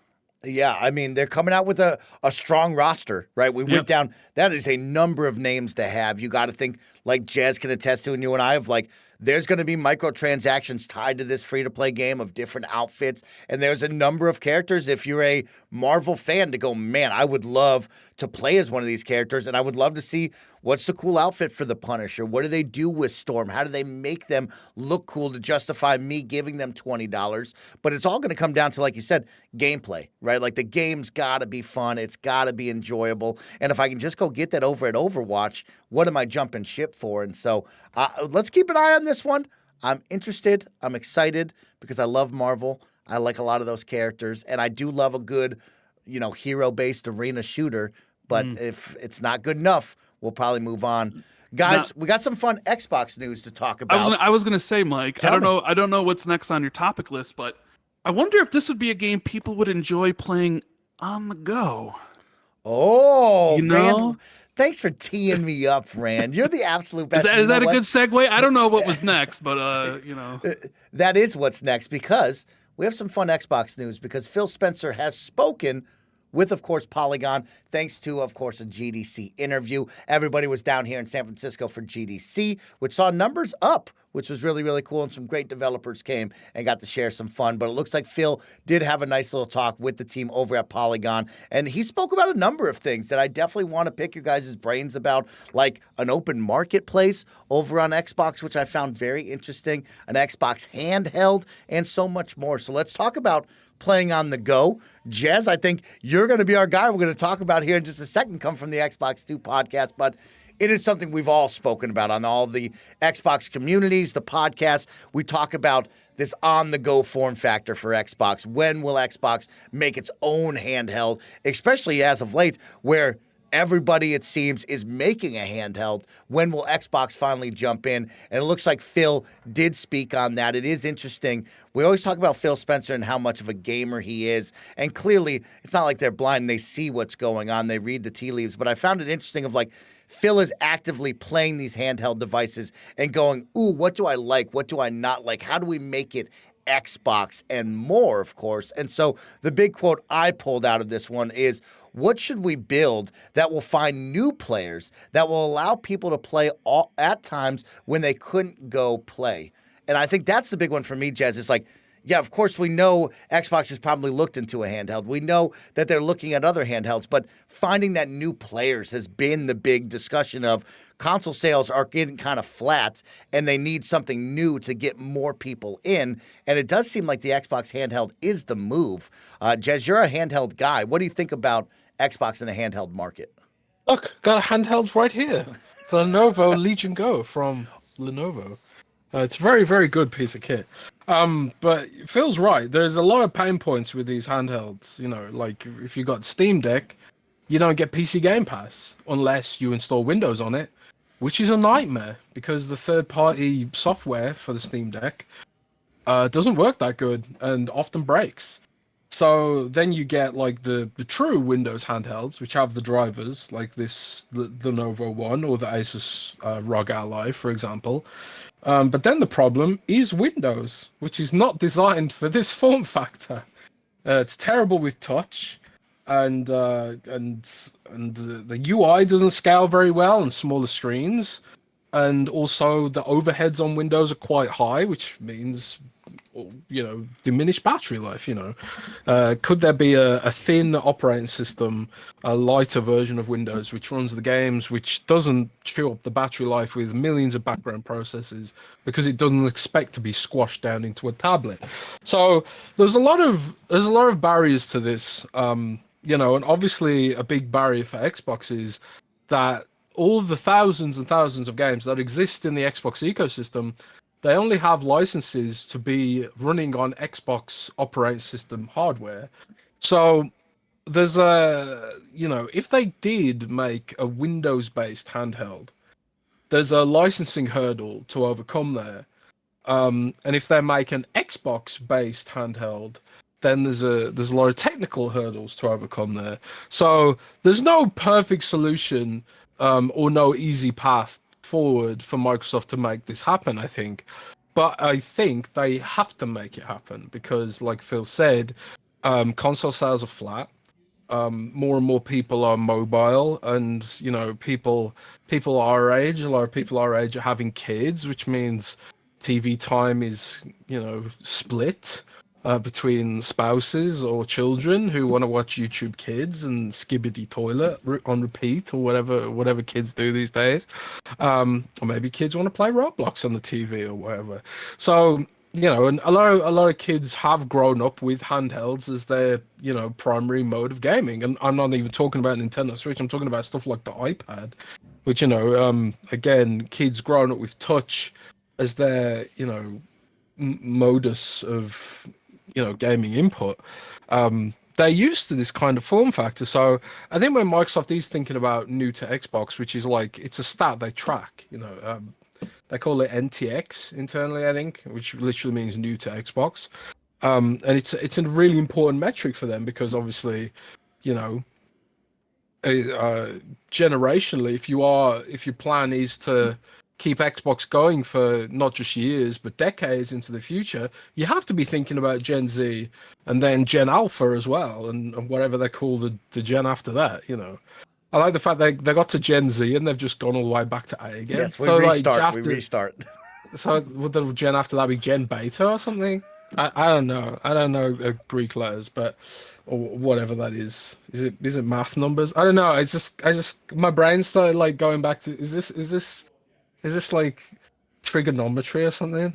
Yeah, I mean, they're coming out with a strong roster, right? We went down, that is a number of names to have. You got to think, like Jazz can attest to, and you and I have, like, there's going to be microtransactions tied to this free-to-play game of different outfits, and there's a number of characters, if you're a Marvel fan, to go, man, I would love to play as one of these characters, and I would love to see what's the cool outfit for the Punisher. What do they do with Storm? How do they make them look cool to justify me giving them $20? But it's all going to come down to, like you said, gameplay, right? Like, the game's got to be fun. It's got to be enjoyable. And if I can just go get that over at Overwatch, what am I jumping ship for? And so let's keep an eye on this one. I'm interested. I'm excited because I love Marvel. I like a lot of those characters. And I do love a good, you know, hero-based arena shooter. But if it's not good enough, we'll probably move on. Guys, we got some fun Xbox news to talk about. I was gonna say, Mike, I don't know what's next on your topic list, but I wonder if this would be a game people would enjoy playing on the go. Oh, you know? Rand, thanks for teeing me up, Rand. You're the absolute best. Is that a good segue? I don't know what was next, but you know. That is what's next, because we have some fun Xbox news, because Phil Spencer has spoken with, of course, Polygon, thanks to, of course, a GDC interview. Everybody was down here in San Francisco for GDC, which saw numbers up, which was really, really cool, and some great developers came and got to share some fun. But it looks like Phil did have a nice little talk with the team over at Polygon, and he spoke about a number of things that I definitely want to pick your guys' brains about, like an open marketplace over on Xbox, which I found very interesting, an Xbox handheld, and so much more. So let's talk about playing on the go. Jez, I think you're going to be our guy. We're going to talk about here in just a second, come from the Xbox 2 podcast, but it is something we've all spoken about on all the Xbox communities, the podcasts. We talk about this on-the-go form factor for Xbox. When will Xbox make its own handheld, especially as of late, where everybody, it seems, is making a handheld? When will Xbox finally jump in? And it looks like Phil did speak on that. It is interesting. We always talk about Phil Spencer and how much of a gamer he is. And clearly, it's not like they're blind. They see what's going on. They read the tea leaves. But I found it interesting of, like, Phil is actively playing these handheld devices and going, ooh, what do I like? What do I not like? How do we make it Xbox and more, of course? And so the big quote I pulled out of this one is, what should we build that will find new players, that will allow people to play at times when they couldn't go play? And I think that's the big one for me, Jez. It's like, yeah, of course, we know Xbox has probably looked into a handheld. We know that they're looking at other handhelds, but finding that new players has been the big discussion of console sales are getting kind of flat, and they need something new to get more people in. And it does seem like the Xbox handheld is the move. Jez, you're a handheld guy. What do you think about Xbox in the handheld market? Look, got a handheld right here. The Lenovo Legion Go from Lenovo. It's a very, very good piece of kit. But Phil's right. There's a lot of pain points with these handhelds. You know, like if you got Steam Deck, you don't get PC Game Pass unless you install Windows on it, which is a nightmare because the third-party software for the Steam Deck doesn't work that good and often breaks. So then you get like the true Windows handhelds, which have the drivers, like the Lenovo One or the Asus ROG Ally, for example. But then the problem is Windows, which is not designed for this form factor. It's terrible with touch, and the UI doesn't scale very well on smaller screens, and also the overheads on Windows are quite high, which means diminished battery life. Could there be a thin operating system, a lighter version of Windows which runs the games, which doesn't chew up the battery life with millions of background processes because it doesn't expect to be squashed down into a tablet? So there's a lot of barriers to this, and obviously a big barrier for Xbox is that all the thousands and thousands of games that exist in the Xbox ecosystem, they only have licenses to be running on Xbox operating system hardware. So there's if they did make a Windows-based handheld, there's a licensing hurdle to overcome there. And if they make an Xbox-based handheld, then there's a lot of technical hurdles to overcome there. So there's no perfect solution or no easy path forward for Microsoft to make this happen, I think. But I think they have to make it happen because, like Phil said, console sales are flat. More and more people are mobile, and people our age, a lot of people our age are having kids, which means TV time is split between spouses or children who want to watch YouTube Kids and Skibbity Toilet on repeat, or whatever kids do these days. Or maybe kids want to play Roblox on the TV or whatever. So, and a lot of kids have grown up with handhelds as their, primary mode of gaming. And I'm not even talking about Nintendo Switch. I'm talking about stuff like the iPad, which, again, kids growing up with touch as their, modus of gaming input. They're used to this kind of form factor. So I think when Microsoft is thinking about new to Xbox, which is like, it's a stat they track, they call it NTX internally, I think, which literally means new to Xbox. And it's a really important metric for them because obviously, generationally, if your plan is to keep Xbox going for not just years but decades into the future, you have to be thinking about Gen Z and then Gen Alpha as well, and whatever they call the gen after that. I like the fact they got to Gen Z and they've just gone all the way back to A again. Yes, we so restart. We restart. So would the gen after that be Gen Beta or something? I don't know. I don't know Greek letters, but or whatever that is. Is it math numbers? I don't know. I just my brain started like going back to is this like trigonometry or something?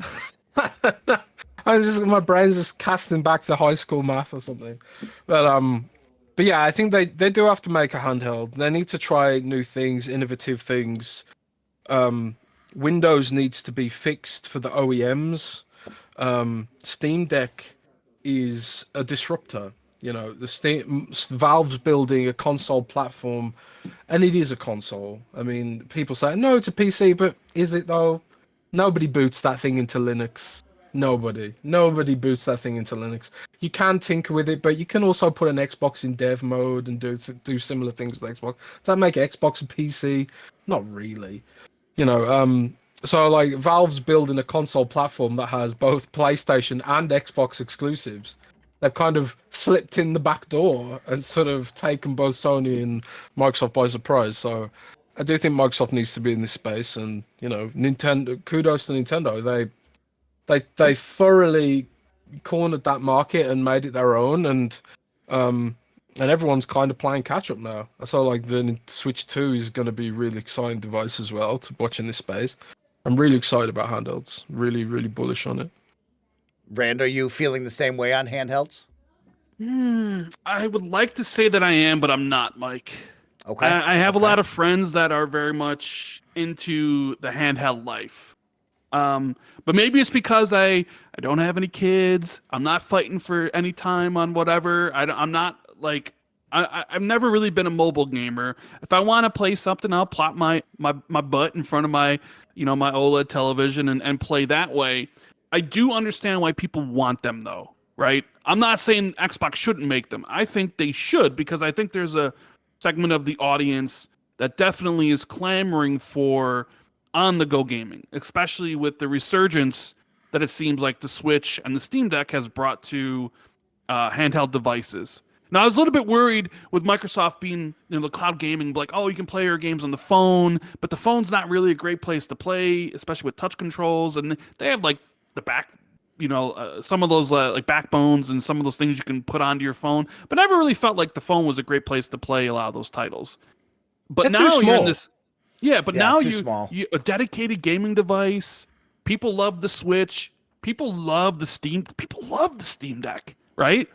My brain's just casting back to high school math or something. But yeah, I think they do have to make a handheld. They need to try new things, innovative things. Windows needs to be fixed for the OEMs. Steam Deck is a disruptor. Valve's building a console platform, and it is a console. I mean, people say, no, it's a PC, but is it though? Nobody boots that thing into Linux. Nobody boots that thing into Linux. You can tinker with it, but you can also put an Xbox in dev mode and do similar things with Xbox. Does that make Xbox a PC? Not really. So like Valve's building a console platform that has both PlayStation and Xbox exclusives. They've kind of slipped in the back door and sort of taken both Sony and Microsoft by surprise. So I do think Microsoft needs to be in this space, and Nintendo. Kudos to Nintendo. They thoroughly cornered that market and made it their own, and everyone's kind of playing catch up now. So like the Switch 2 is going to be a really exciting device as well to watch in this space. I'm really excited about handhelds. Really, really bullish on it. Rand, are you feeling the same way on handhelds? I would like to say that I am, but I'm not, Mike. Okay. I have a lot of friends that are very much into the handheld life. But maybe it's because I don't have any kids. I'm not fighting for any time on whatever. I'm not like I've never really been a mobile gamer. If I want to play something, I'll plop my butt in front of my my OLED television and play that way. I do understand why people want them though. right? I'm not saying Xbox shouldn't make them. I think they should, because I think there's a segment of the audience that definitely is clamoring for on-the-go gaming, especially with the resurgence that it seems like the Switch and the Steam Deck has brought to handheld devices. Now, I was a little bit worried with Microsoft being, the cloud gaming, like, oh, you can play your games on the phone, but the phone's not really a great place to play, especially with touch controls. And they have like the back, some of those like backbones and some of those things you can put onto your phone, but never really felt like the phone was a great place to play a lot of those titles. But They're now too you're in small. this, but now small. you a dedicated gaming device. People love the Switch. People love the Steam Deck, right?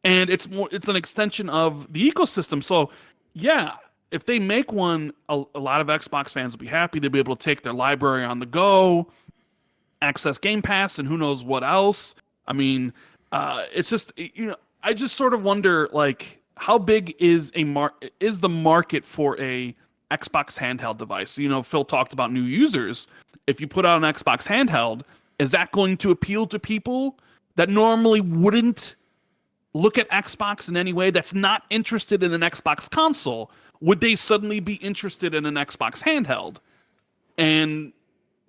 And it's an extension of the ecosystem. So, yeah, if they make one, a lot of Xbox fans will be happy. They'll be able to take their library on the go, access Game Pass, and who knows what else. I mean, it's just, I just sort of wonder, like, how big is the market for a Xbox handheld device? Phil talked about new users. If you put out an Xbox handheld, is that going to appeal to people that normally wouldn't look at Xbox in any way, that's not interested in an Xbox console? Would they suddenly be interested in an Xbox handheld? And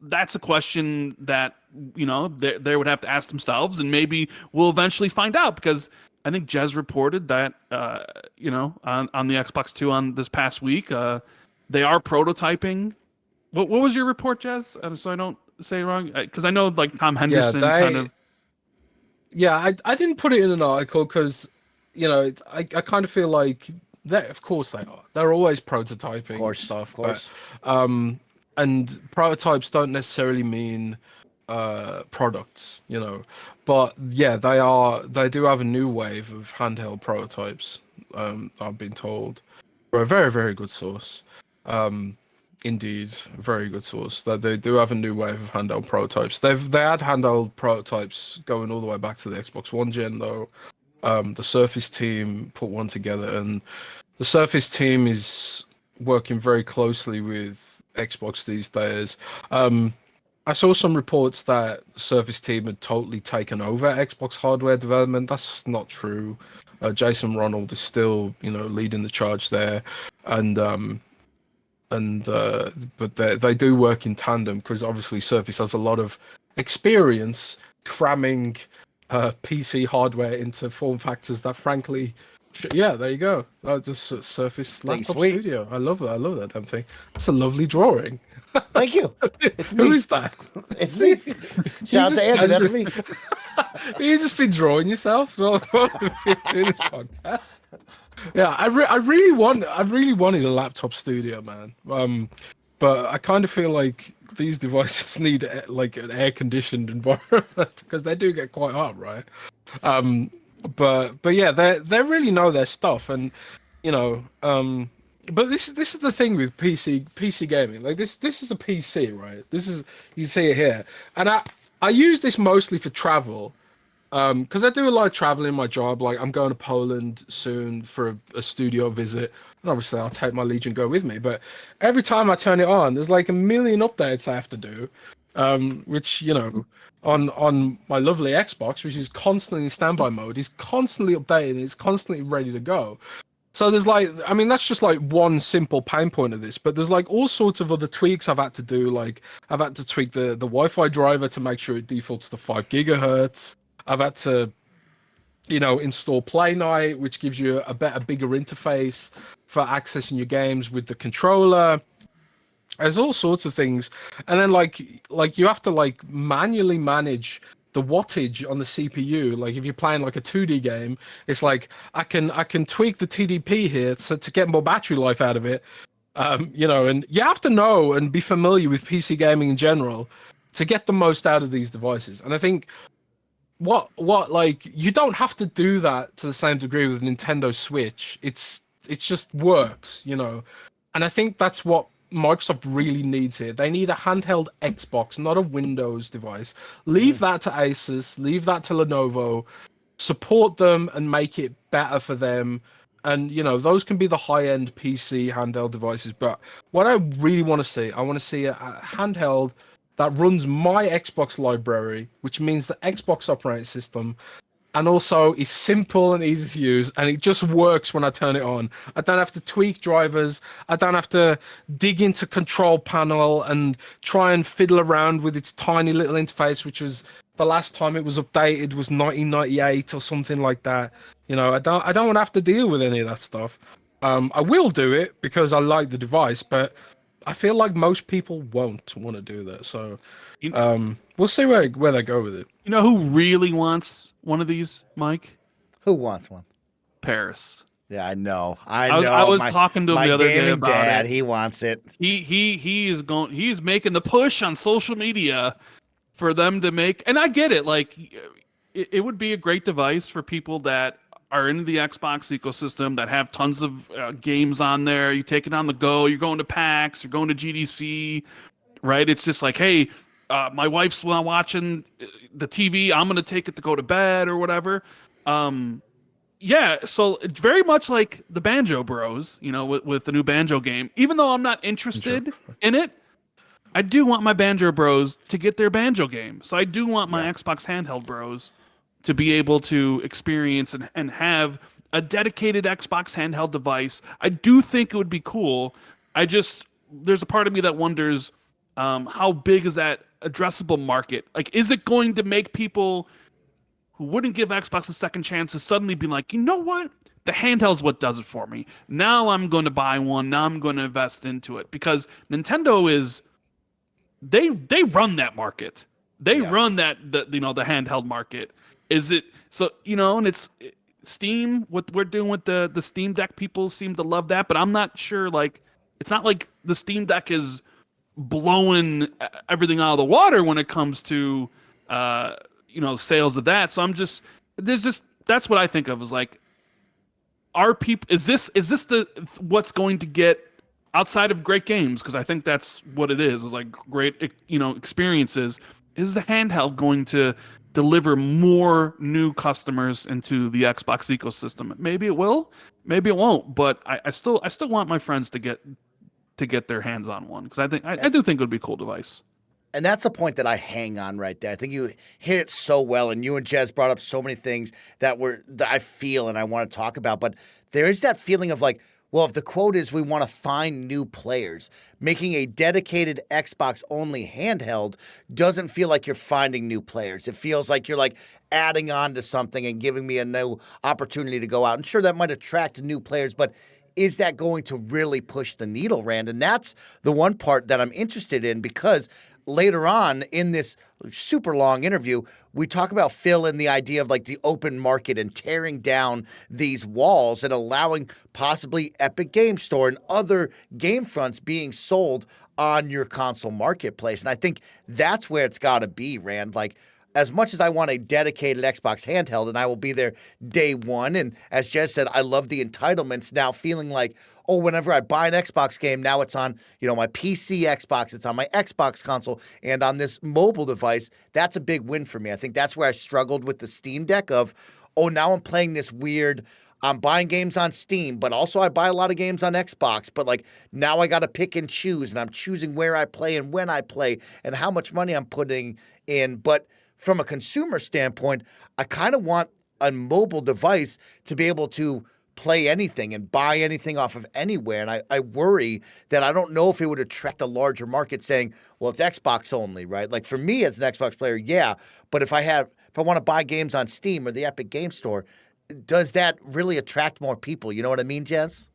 that's a question that, they would have to ask themselves, and maybe we'll eventually find out, because I think Jez reported that, on the Xbox Two on this past week, they are prototyping. What was your report, Jez? So I don't say it wrong, because I know like Tom Henderson kind of. Yeah, I didn't put it in an article because, I kind of feel like of course they are. They're always prototyping stuff. Of course. And prototypes don't necessarily mean products, But yeah, they do have a new wave of handheld prototypes. I've been told. We're a very, very good source. Indeed, a very good source. That they do have a new wave of handheld prototypes. They had handheld prototypes going all the way back to the Xbox One gen, though. The Surface team put one together, and the Surface team is working very closely with Xbox these days. I saw some reports that the Surface team had totally taken over Xbox hardware development. That's not true. Jason Ronald is still, leading the charge there, but they do work in tandem, because obviously Surface has a lot of experience cramming PC hardware into form factors that, frankly, yeah, there you go. Just Surface laptop studio. I love that. I love that damn thing. It's a lovely drawing. Thank you. It's me. Who is that? It's me. Shout out to Andy. That's me. You just been drawing yourself. Doing this podcast. Yeah, I really wanted a laptop studio, man. But I kind of feel like these devices need like an air-conditioned environment, because they do get quite hot, right? But yeah, they really know their stuff, and but this is the thing with PC gaming. Like this is a PC, right? You see it here, and I use this mostly for travel. Because I do a lot of traveling in my job. Like, I'm going to Poland soon for a studio visit, and obviously I'll take my Legion Go with me. But every time I turn it on, there's like a million updates I have to do, which on my lovely Xbox, which is constantly in standby mode, is constantly updating, is constantly ready to go. So there's that's just like one simple pain point of this, but there's like all sorts of other tweaks I've had to do. Like, I've had to tweak the Wi-Fi driver to make sure it defaults to 5 gigahertz. I've had to, install Play Night, which gives you a bigger interface for accessing your games with the controller. There's all sorts of things, and then like you have to manually manage the wattage on the CPU. Like, if you're playing like a 2D game, it's like I can tweak the TDP here to get more battery life out of it. And you have to know and be familiar with PC gaming in general to get the most out of these devices. And I think. What you don't have to do that to the same degree with Nintendo Switch. It just works, And I think that's what Microsoft really needs here. They need a handheld Xbox, not a Windows device. Leave that to Asus, leave that to Lenovo, support them and make it better for them. And, those can be the high-end PC handheld devices. But what I really want to see, I want to see a handheld that runs my Xbox library, which means the Xbox operating system, and also it's simple and easy to use, and it just works when I turn it on. I don't have to tweak drivers. I don't have to dig into control panel and try and fiddle around with its tiny little interface, which was the last time it was updated was 1998 or something like that. You know, I don't want to have to deal with any of that stuff. I will do it because I like the device, but I feel like most people won't want to do that. So we'll see where they go with it. You know who really wants one of these, Mike? Who wants one? Paris. Yeah, I know. I was talking to him the other day about dad, it. he wants it. He's making the push on social media for them to make, and I get it. Like, it would be a great device for people that are into the Xbox ecosystem, that have tons of games on there. You take it on the go. You're going to PAX. You're going to GDC, right? It's just like, hey, my wife's watching the TV. I'm gonna take it to go to bed or whatever. Yeah, so it's very much like the Banjo Bros, you know, with the new Banjo game. Even though I'm not interested in it, I do want my Banjo Bros to get their Banjo game. So I do want my Xbox handheld bros to be able to experience and have a dedicated Xbox handheld device. I do think it would be cool. There's a part of me that wonders how big is that addressable market? Like, is it going to make people who wouldn't give Xbox a second chance to suddenly be like, you know what? The handheld's what does it for me. Now I'm going to buy one. Now I'm going to invest into it, because Nintendo they run that market. They run the handheld market. Is it so? You know, and it's Steam. What we're doing with the Steam Deck, people seem to love that, but I'm not sure. Like, it's not like the Steam Deck is blowing everything out of the water when it comes to sales of that. So that's what I think of, is like, are people, is this what's going to get outside of great games, because I think that's what it is like great experiences. Is the handheld going to deliver more new customers into the Xbox ecosystem? Maybe it will, maybe it won't, but I still want my friends to get their hands on one, because I do think it would be a cool device. And that's a point that I hang on right there. I think you hit it so well, and you and Jez brought up so many things that I feel and I want to talk about. But there is that feeling of like, well, if the quote is we want to find new players, making a dedicated Xbox-only handheld doesn't feel like you're finding new players. It feels like you're like adding on to something and giving me a new opportunity to go out. And sure, that might attract new players, but is that going to really push the needle, Rand? And that's the one part that I'm interested in, because later on in this super long interview, we talk about Phil and the idea of like the open market and tearing down these walls and allowing possibly Epic Game Store and other game fronts being sold on your console marketplace. And I think that's where it's got to be, Rand. Like, as much as I want a dedicated Xbox handheld, and I will be there day one, and as Jez said, I love the entitlements now, feeling like, oh, whenever I buy an Xbox game, now it's on, my PC Xbox, it's on my Xbox console, and on this mobile device. That's a big win for me. I think that's where I struggled with the Steam Deck of, oh, now I'm playing this weird, I'm buying games on Steam, but also I buy a lot of games on Xbox, but like now I got to pick and choose, and I'm choosing where I play and when I play and how much money I'm putting in. But from a consumer standpoint, I kind of want a mobile device to be able to play anything and buy anything off of anywhere. And I worry that I don't know if it would attract a larger market saying, well, it's Xbox only, right? Like for me as an Xbox player, yeah. But if I want to buy games on Steam or the Epic Game Store, does that really attract more people? You know what I mean, Jez?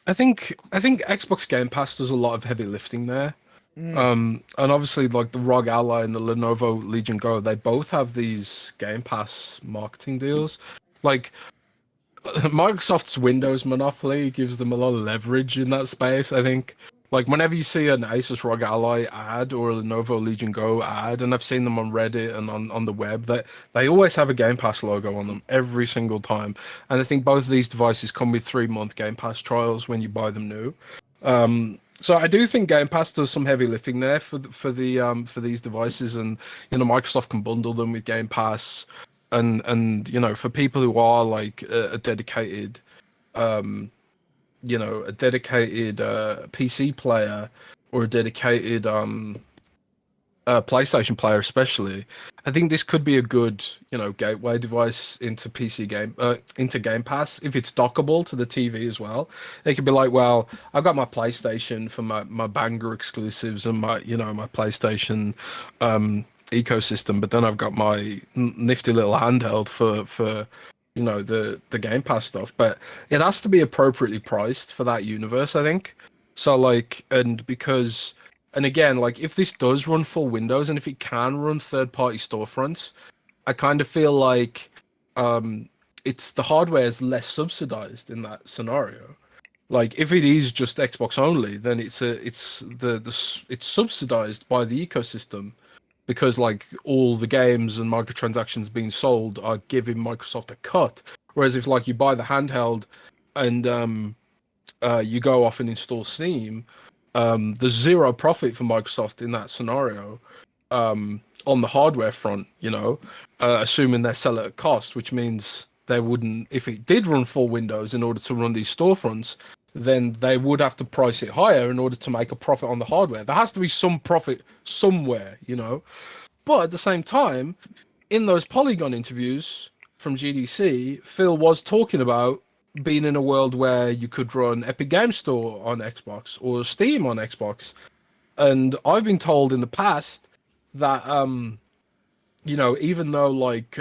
I think Xbox Game Pass does a lot of heavy lifting there. And obviously, like the ROG Ally and the Lenovo Legion Go, they both have these Game Pass marketing deals. Like, Microsoft's Windows monopoly gives them a lot of leverage in that space, I think. Like, whenever you see an Asus ROG Ally ad or a Lenovo Legion Go ad, and I've seen them on Reddit and on the web, that they always have a Game Pass logo on them every single time. And I think both of these devices come with 3-month Game Pass trials when you buy them new. So I do think Game Pass does some heavy lifting there for these devices, and Microsoft can bundle them with Game Pass, and for people who are like a dedicated PC player or a dedicated PlayStation player especially, I think this could be a good, gateway device into into Game Pass if it's dockable to the TV as well. It could be like, well, I've got my PlayStation for my banger exclusives and my PlayStation ecosystem, but then I've got my nifty little handheld for the Game Pass stuff. But it has to be appropriately priced for that universe, I think. So like, and again, like if this does run full Windows and if it can run third-party storefronts, I kind of feel like it's the hardware is less subsidized in that scenario. Like if it is just Xbox only, then it's subsidized by the ecosystem because like all the games and microtransactions being sold are giving Microsoft a cut. Whereas if like you buy the handheld and you go off and install Steam, there's zero profit for Microsoft in that scenario on the hardware front, assuming they sell it at cost, which means they wouldn't, if it did run full Windows in order to run these storefronts, then they would have to price it higher in order to make a profit on the hardware. There has to be some profit somewhere, But at the same time, in those Polygon interviews from GDC, Phil was talking about being in a world where you could run Epic Games Store on Xbox or Steam on Xbox. And I've been told in the past that, even though like,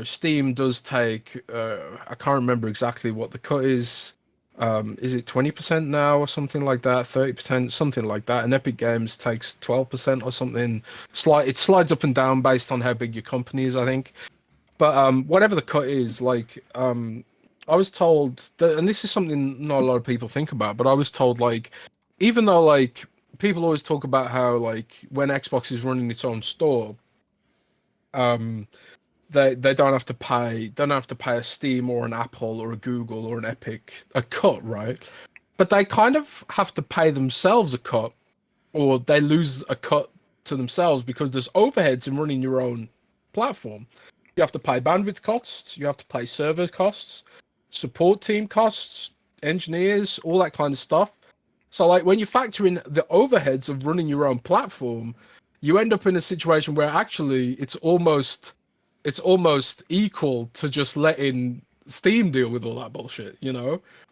Steam does take, I can't remember exactly what the cut is. Is it 20% now or something like that? 30%, something like that. And Epic Games takes 12% or something. It slides up and down based on how big your company is, I think. But whatever the cut is, like, I was told that, and this is something not a lot of people think about, but I was told, like, even though, like, people always talk about how, like, when Xbox is running its own store, they don't have to pay a Steam or an Apple or a Google or an Epic a cut, right? But they kind of have to pay themselves a cut, or they lose a cut to themselves because there's overheads in running your own platform. You have to pay bandwidth costs, you have to pay server costs, support team costs, engineers, all that kind of stuff. So like when you factor in the overheads of running your own platform, you end up in a situation where actually it's almost equal to just letting Steam deal with all that bullshit,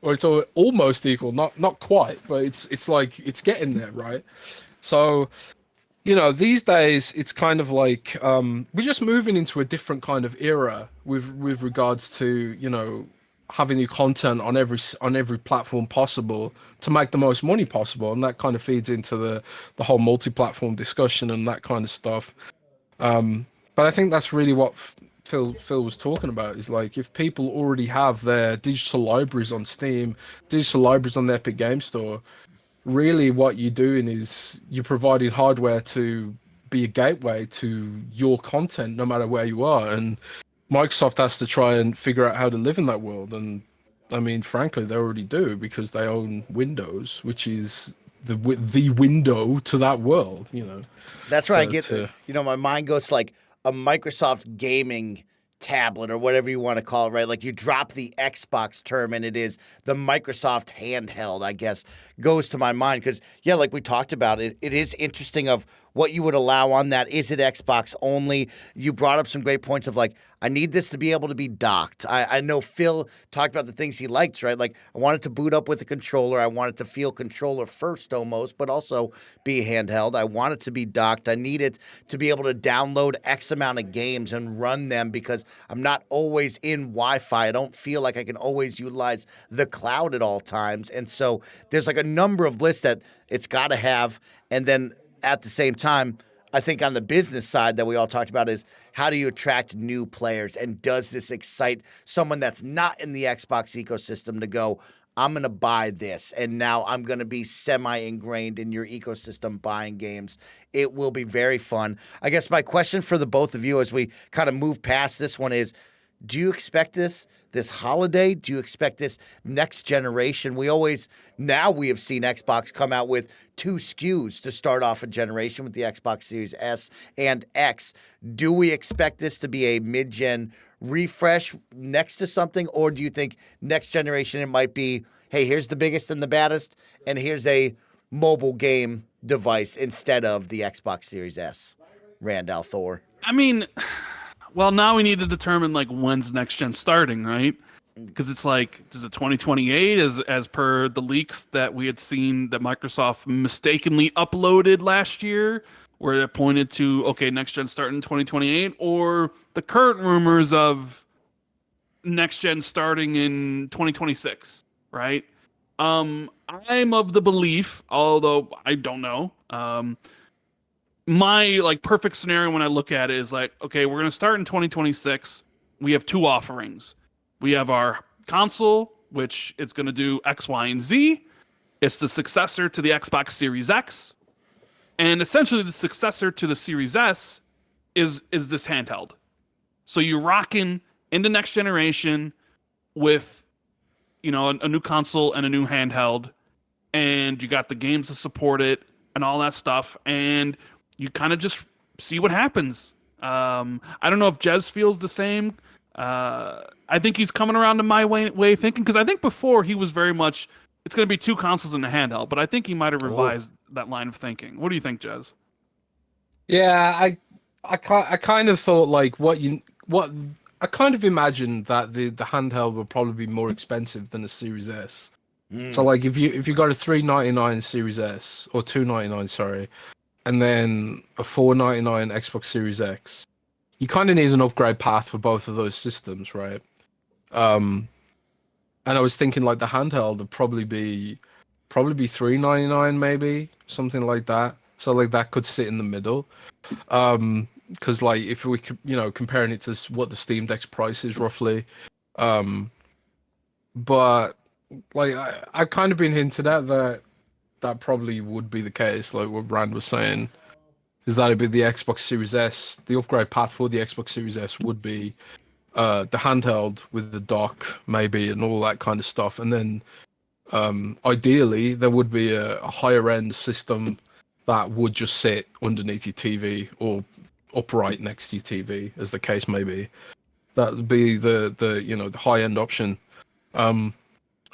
or it's almost equal, not quite, but it's like it's getting there, right? So these days it's kind of like we're just moving into a different kind of era with regards to having your content on every platform possible to make the most money possible, and that kind of feeds into the whole multi-platform discussion and that kind of stuff. But I think that's really what Phil was talking about, is like if people already have their digital libraries on Steam, digital libraries on the Epic Game Store, really what you're doing is you're providing hardware to be a gateway to your content no matter where you are. And Microsoft has to try and figure out how to live in that world. And I mean, frankly, they already do because they own Windows, which is the window to that world, That's where I get, my mind goes to like a Microsoft gaming tablet or whatever you want to call it, right? Like you drop the Xbox term and it is the Microsoft handheld, I guess, goes to my mind. Because, yeah, like we talked about, it is interesting of what you would allow on that. Is it Xbox only? You brought up some great points of like, I need this to be able to be docked. I know Phil talked about the things he likes, right? Like I want it to boot up with a controller. I want it to feel controller first almost, but also be handheld. I want it to be docked. I need it to be able to download X amount of games and run them because I'm not always in Wi-Fi. I don't feel like I can always utilize the cloud at all times. And so there's like a number of lists that it's got to have. And then at the same time, I think on the business side that we all talked about is how do you attract new players, and does this excite someone that's not in the Xbox ecosystem to go, I'm going to buy this, and now I'm going to be semi-ingrained in your ecosystem buying games. It will be very fun. I guess my question for the both of you as we kind of move past this one is, do you expect this holiday? Do you expect this next generation? We have seen Xbox come out with 2 SKUs to start off a generation with the Xbox Series S and X. Do we expect this to be a mid-gen refresh next to something? Or do you think next generation it might be, hey, here's the biggest and the baddest, and here's a mobile game device instead of the Xbox Series S? Randall Thor. I mean, well, now we need to determine like when's next gen starting, right? Because it's like, is it 2028 as per the leaks that we had seen that Microsoft mistakenly uploaded last year, where it pointed to, okay, next gen starting in 2028, or the current rumors of next gen starting in 2026, right? I'm of the belief, although I don't know, my like perfect scenario when I look at it is like, okay, we're gonna start in 2026. We have two offerings. We have our console, which is going to do X, Y, and Z. It's the successor to the Xbox Series X. And essentially the successor to the Series S is this handheld. So you're rocking into next generation with, you know, a new console and a new handheld. And you got the games to support it and all that stuff. And you kind of just see what happens. I don't know if Jez feels the same. I think he's coming around to my way of thinking, because I think before he was very much, it's going to be two consoles and a handheld, but I think he might have revised that line of thinking. What do you think, Jez? Yeah, I kind of thought like I kind of imagined that the handheld would probably be more expensive than a Series S. So like if you got a $399 Series S or $299, sorry, and then a $499 Xbox Series X, you kind of need an upgrade path for both of those systems, right? And I was thinking like the handheld would probably be $399, maybe something like that. So like that could sit in the middle. Because like if we could, you know, comparing it to what the Steam Deck's price is roughly, but like I've kind of been hinted at that probably would be the case, like what Rand was saying. Is that it'd be the Xbox Series S. The upgrade path for the Xbox Series S would be the handheld with the dock, maybe, and all that kind of stuff. And then ideally, there would be a higher end system that would just sit underneath your TV or upright next to your TV, as the case may be. That would be the you know, the high end option. I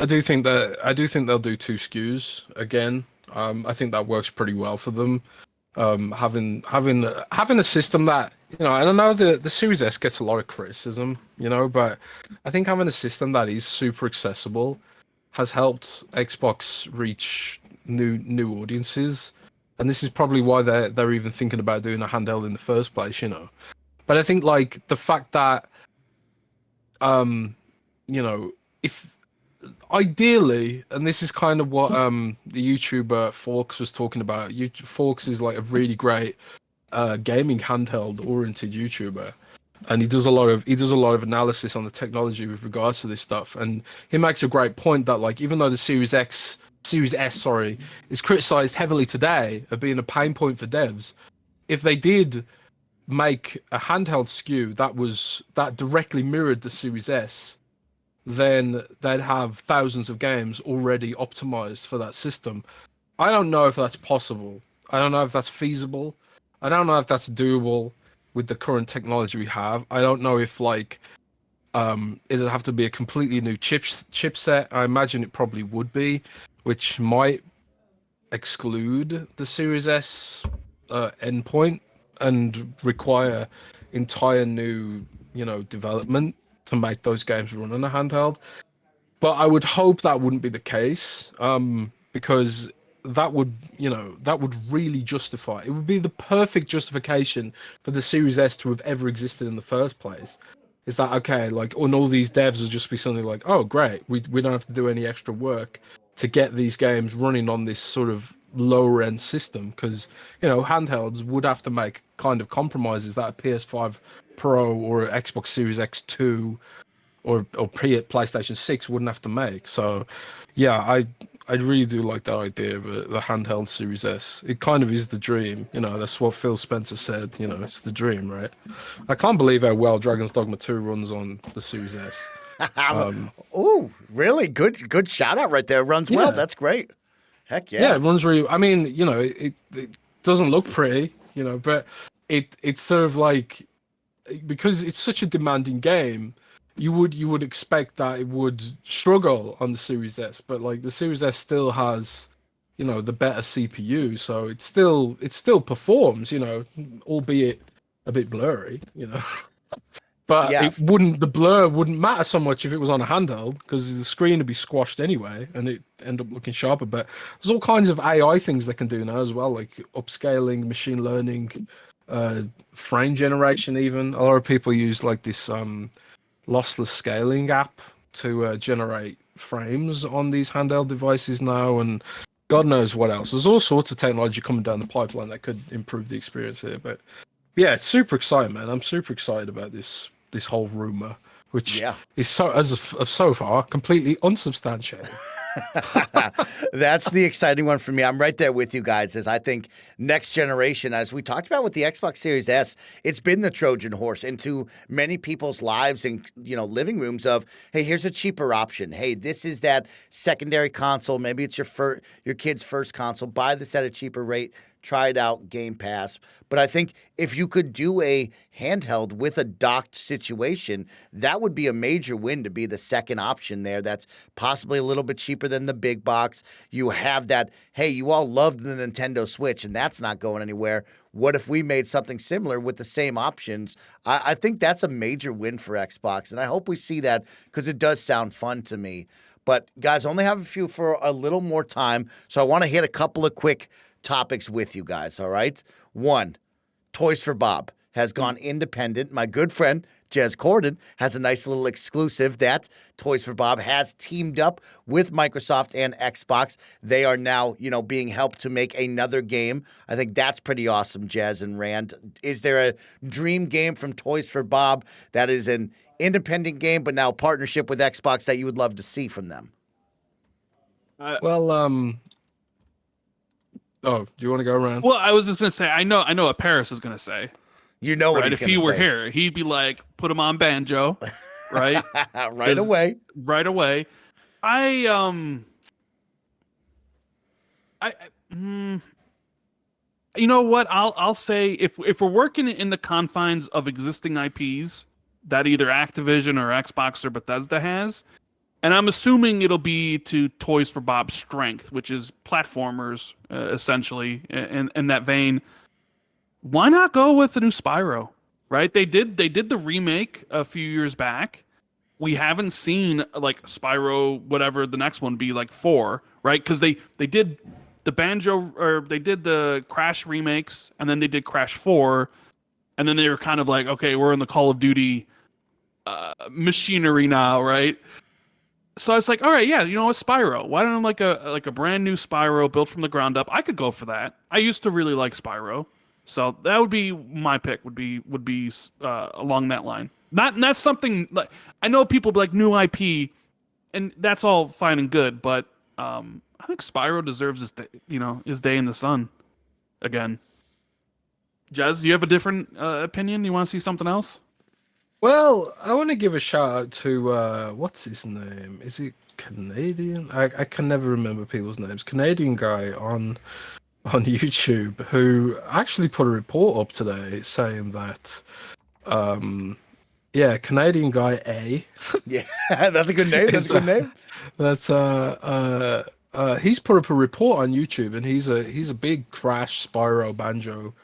do think they'll do two SKUs again. I think that works pretty well for them. Having a system that, you know, I don't know, the Series S gets a lot of criticism, you know, but I think having a system that is super accessible has helped Xbox reach new audiences, and this is probably why they're even thinking about doing a handheld in the first place, you know. But I think like the fact that you know, if ideally, and this is kind of what the YouTuber Forks was talking about. Forks is like a really great gaming handheld oriented YouTuber, and he does a lot of analysis on the technology with regards to this stuff. And he makes a great point that like even though the Series S, sorry, is criticized heavily today of being a pain point for devs, if they did make a handheld SKU that directly mirrored the Series S, then they'd have thousands of games already optimized for that system. I don't know if that's possible. I don't know if that's feasible. I don't know if that's doable with the current technology we have. I don't know if like it'd have to be a completely new chipset. I imagine it probably would be, which might exclude the Series S endpoint and require entire new, you know, development to make those games run on a handheld. But I would hope that wouldn't be the case, because that would really justify, it would be the perfect justification for the Series S to have ever existed in the first place. Is that okay? Like, and all these devs will just be something like, oh great, we don't have to do any extra work to get these games running on this sort of lower end system, because, you know, handhelds would have to make kind of compromises that a PS5 Pro or Xbox Series X2 or PlayStation 6 wouldn't have to make. So yeah, I really do like that idea of the handheld Series S. It kind of is the dream, you know. That's what Phil Spencer said, you know, it's the dream, right? I can't believe how well Dragon's Dogma 2 runs on the Series S. Oh, really? Good shout out right there. Runs well. That's great. Heck yeah. Yeah, it runs really. I mean, you know, it doesn't look pretty, you know, but it's sort of like, because it's such a demanding game, you would expect that it would struggle on the Series S, but like the Series S still has, the better CPU, so it still performs, albeit a bit blurry, But Yeah. the blur wouldn't matter so much if it was on a handheld, because the screen would be squashed anyway and it end up looking sharper. But there's all kinds of AI things they can do now as well, like upscaling, machine learning, frame generation even. A lot of people use like this lossless scaling app to generate frames on these handheld devices now, and God knows what else. There's all sorts of technology coming down the pipeline that could improve the experience here. But yeah, it's super exciting, man. I'm super excited about this whole rumor, which is so far completely unsubstantiated. That's the exciting one for me. I'm right there with you guys, as I think next generation, as we talked about with the Xbox Series S, it's been the Trojan horse into many people's lives and living rooms of, hey, here's a cheaper option. Hey, this is that secondary console. Maybe it's your kid's first console. Buy this at a cheaper rate. Try it out, Game Pass. But I think if you could do a handheld with a docked situation, that would be a major win to be the second option there. That's possibly a little bit cheaper than the big box. You have that, hey, you all loved the Nintendo Switch, and that's not going anywhere. What if we made something similar with the same options? I think that's a major win for Xbox, and I hope we see that because it does sound fun to me. But, guys, I only have a few for a little more time, so I want to hit a couple of quick topics with you guys, all right? One, Toys for Bob has gone independent. My good friend, Corden, has a nice little exclusive that Toys for Bob has teamed up with Microsoft and Xbox. They are now, being helped to make another game. I think that's pretty awesome, Jez and Rand. Is there a dream game from Toys for Bob that is an independent game, but now a partnership with Xbox that you would love to see from them? Oh, do you want to go around? Well, I was just gonna say, I know what Paris is gonna say. You know what right? he's If going to say. he were here, he'd be like, put him on banjo, right? Right away. Right away. You know what? I'll say if we're working in the confines of existing IPs that either Activision or Xbox or Bethesda has, and I'm assuming it'll be to Toys for Bob's strength, which is platformers, essentially, in that vein. Why not go with the new Spyro, right? They did the remake a few years back. We haven't seen like Spyro, whatever the next one be, like 4, right? Because they did the Banjo, or they did the Crash remakes, and then they did Crash 4, and then they were kind of like, okay, we're in the Call of Duty machinery now, right? So I was like, all right, yeah, what, Spyro? Why don't I like a brand new Spyro built from the ground up? I could go for that. I used to really like Spyro, so that would be my pick. Would be along that line. Not something like, I know people be like new IP, and that's all fine and good, but I think Spyro deserves his day in the sun again. Jez, you have a different opinion? You want to see something else? Well, I want to give a shout out to what's his name? Is he Canadian? I can never remember people's names. Canadian guy on YouTube who actually put a report up today saying that Canadian guy A. Yeah, that's a good name. That's a good name. That's he's put up a report on YouTube, and he's a big Crash, Spyro, Banjo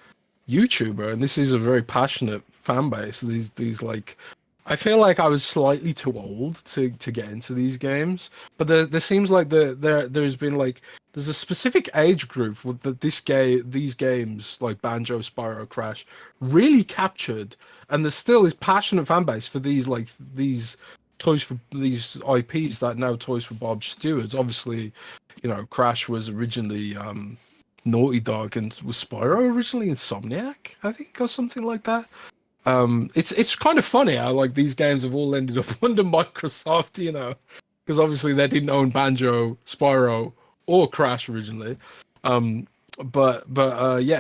YouTuber, and this is a very passionate fan base. These like, I feel like I was slightly too old to get into these games, but there seems like there's been like, there's a specific age group with these games like Banjo, Spyro, Crash really captured, and there still is passionate fan base for these toys, for these IPs that now Toys for Bob stewards. Obviously, Crash was originally Naughty Dog, and was Spyro originally Insomniac, I think, or something like that. It's kind of funny how like these games have all ended up under Microsoft, because obviously they didn't own Banjo, Spyro, or Crash originally. But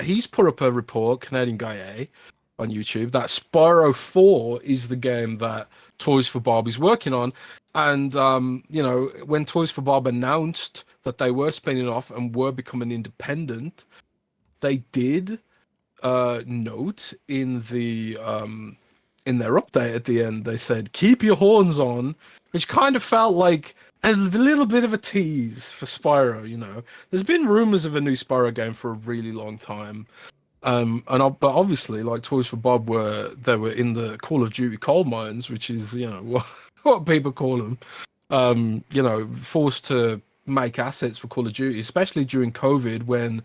he's put up a report, Canadian guy A, on YouTube, that Spyro 4 is the game that Toys for Bob is working on. And when Toys for Bob announced that they were spinning off and were becoming independent, they did note in their update at the end, they said, keep your horns on, which kind of felt like a little bit of a tease for Spyro. There's been rumors of a new Spyro game for a really long time. But obviously, like Toys for Bob were in the Call of Duty coal mines, which is what people call them. Forced to make assets for Call of Duty, especially during COVID when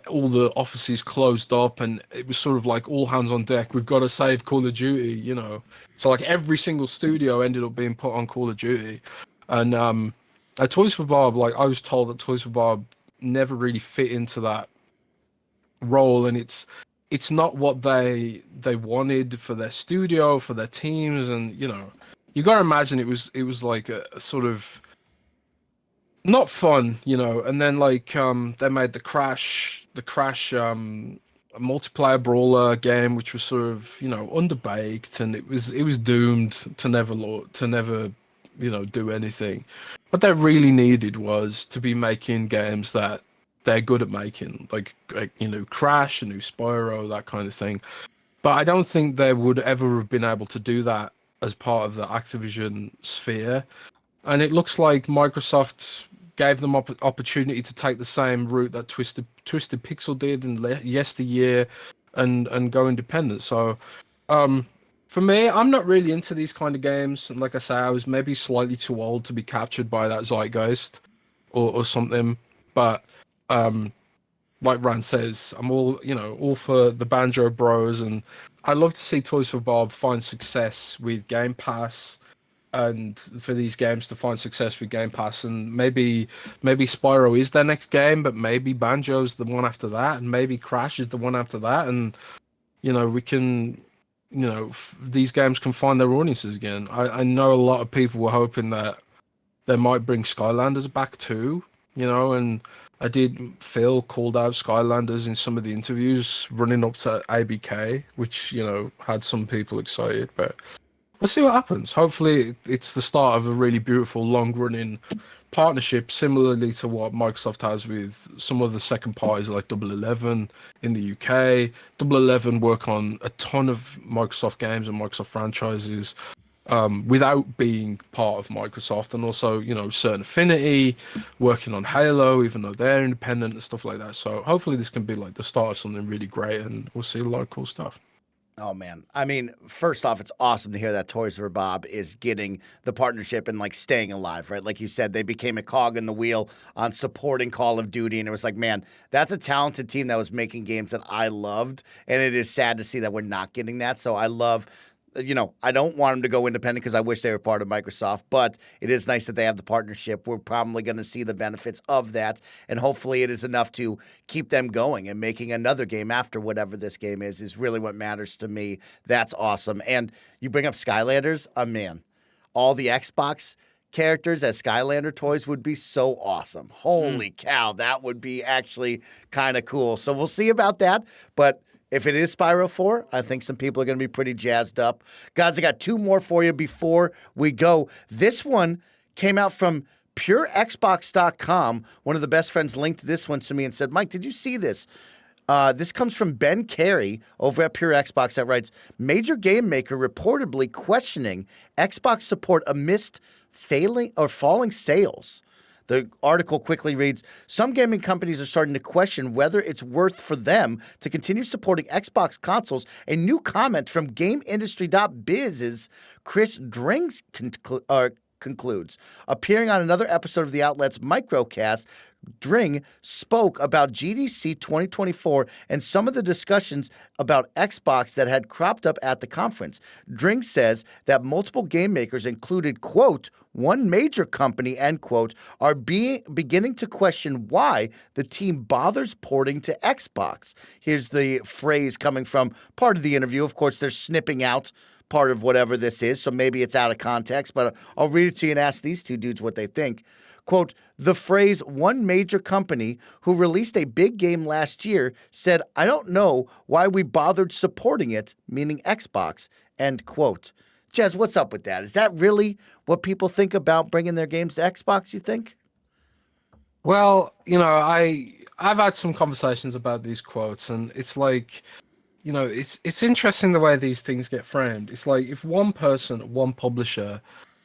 all the offices closed up and it was sort of like all hands on deck. We've got to save Call of Duty, So like every single studio ended up being put on Call of Duty, and at Toys for Bob, like I was told that Toys for Bob never really fit into that role, and it's not what they wanted for their studio, for their teams, and you gotta imagine it was like a sort of not fun, and then like they made the Crash multiplayer brawler game, which was sort of underbaked, and it was doomed to never do anything. What they really needed was to be making games that they're good at making, like Crash, a new Spyro, that kind of thing. But I don't think they would ever have been able to do that as part of the Activision sphere. And it looks like Microsoft gave them opportunity to take the same route that Twisted Pixel did in yesteryear and go independent. So for me, I'm not really into these kind of games. And like I say, I was maybe slightly too old to be captured by that zeitgeist or something. But like Rand says, I'm all for the Banjo Bros, and I'd love to see Toys for Bob find success with Game Pass, and for these games to find success with Game Pass, and maybe Spyro is their next game, but maybe Banjo's the one after that, and maybe Crash is the one after that, and we can, these games can find their audiences again. I know a lot of people were hoping that they might bring Skylanders back too, and Phil called out Skylanders in some of the interviews running up to ABK, which, had some people excited, but we'll see what happens. Hopefully it's the start of a really beautiful long-running partnership, similarly to what Microsoft has with some of the second parties like Double 11 in the UK. Double 11 work on a ton of Microsoft games and Microsoft franchises without being part of Microsoft, and also, Certain Affinity working on Halo, even though they're independent and stuff like that. So hopefully this can be like the start of something really great, and we'll see a lot of cool stuff. Oh, man. I mean, first off, it's awesome to hear that Toys for Bob is getting the partnership and, like, staying alive, right? Like you said, they became a cog in the wheel on supporting Call of Duty, and it was like, man, that's a talented team that was making games that I loved, and it is sad to see that we're not getting that. So I love... I don't want them to go independent because I wish they were part of Microsoft, but it is nice that they have the partnership. We're probably going to see the benefits of that, and hopefully it is enough to keep them going, and making another game after whatever this game is really what matters to me. That's awesome. And you bring up Skylanders, man, all the Xbox characters as Skylander toys would be so awesome. Holy cow, that would be actually kind of cool. So we'll see about that, but if it is Spyro 4, I think some people are going to be pretty jazzed up. Guys, I got two more for you before we go. This one came out from PureXbox.com. One of the best friends linked this one to me and said, Mike, did you see this? This comes from Ben Carey over at Pure Xbox that writes, major game maker reportedly questioning Xbox support amidst falling sales. The article quickly reads, some gaming companies are starting to question whether it's worth for them to continue supporting Xbox consoles. A new comment from GameIndustry.biz's Chris Drings concludes. Appearing on another episode of the outlet's Microcast, Dring spoke about GDC 2024 and some of the discussions about Xbox that had cropped up at the conference. Dring says that multiple game makers, included, quote, one major company, end quote, are beginning to question why the team bothers porting to Xbox. Here's the phrase coming from part of the interview. Of course, they're snipping out part of whatever this is, so maybe it's out of context, but I'll read it to you and ask these two dudes what they think. Quote, the phrase one major company who released a big game last year said, I don't know why we bothered supporting it, meaning Xbox, end quote. Jez, what's up with that? Is that really what people think about bringing their games to Xbox, you think? Well, I've had some conversations about these quotes, and it's like, it's interesting the way these things get framed. It's like if one person, one publisher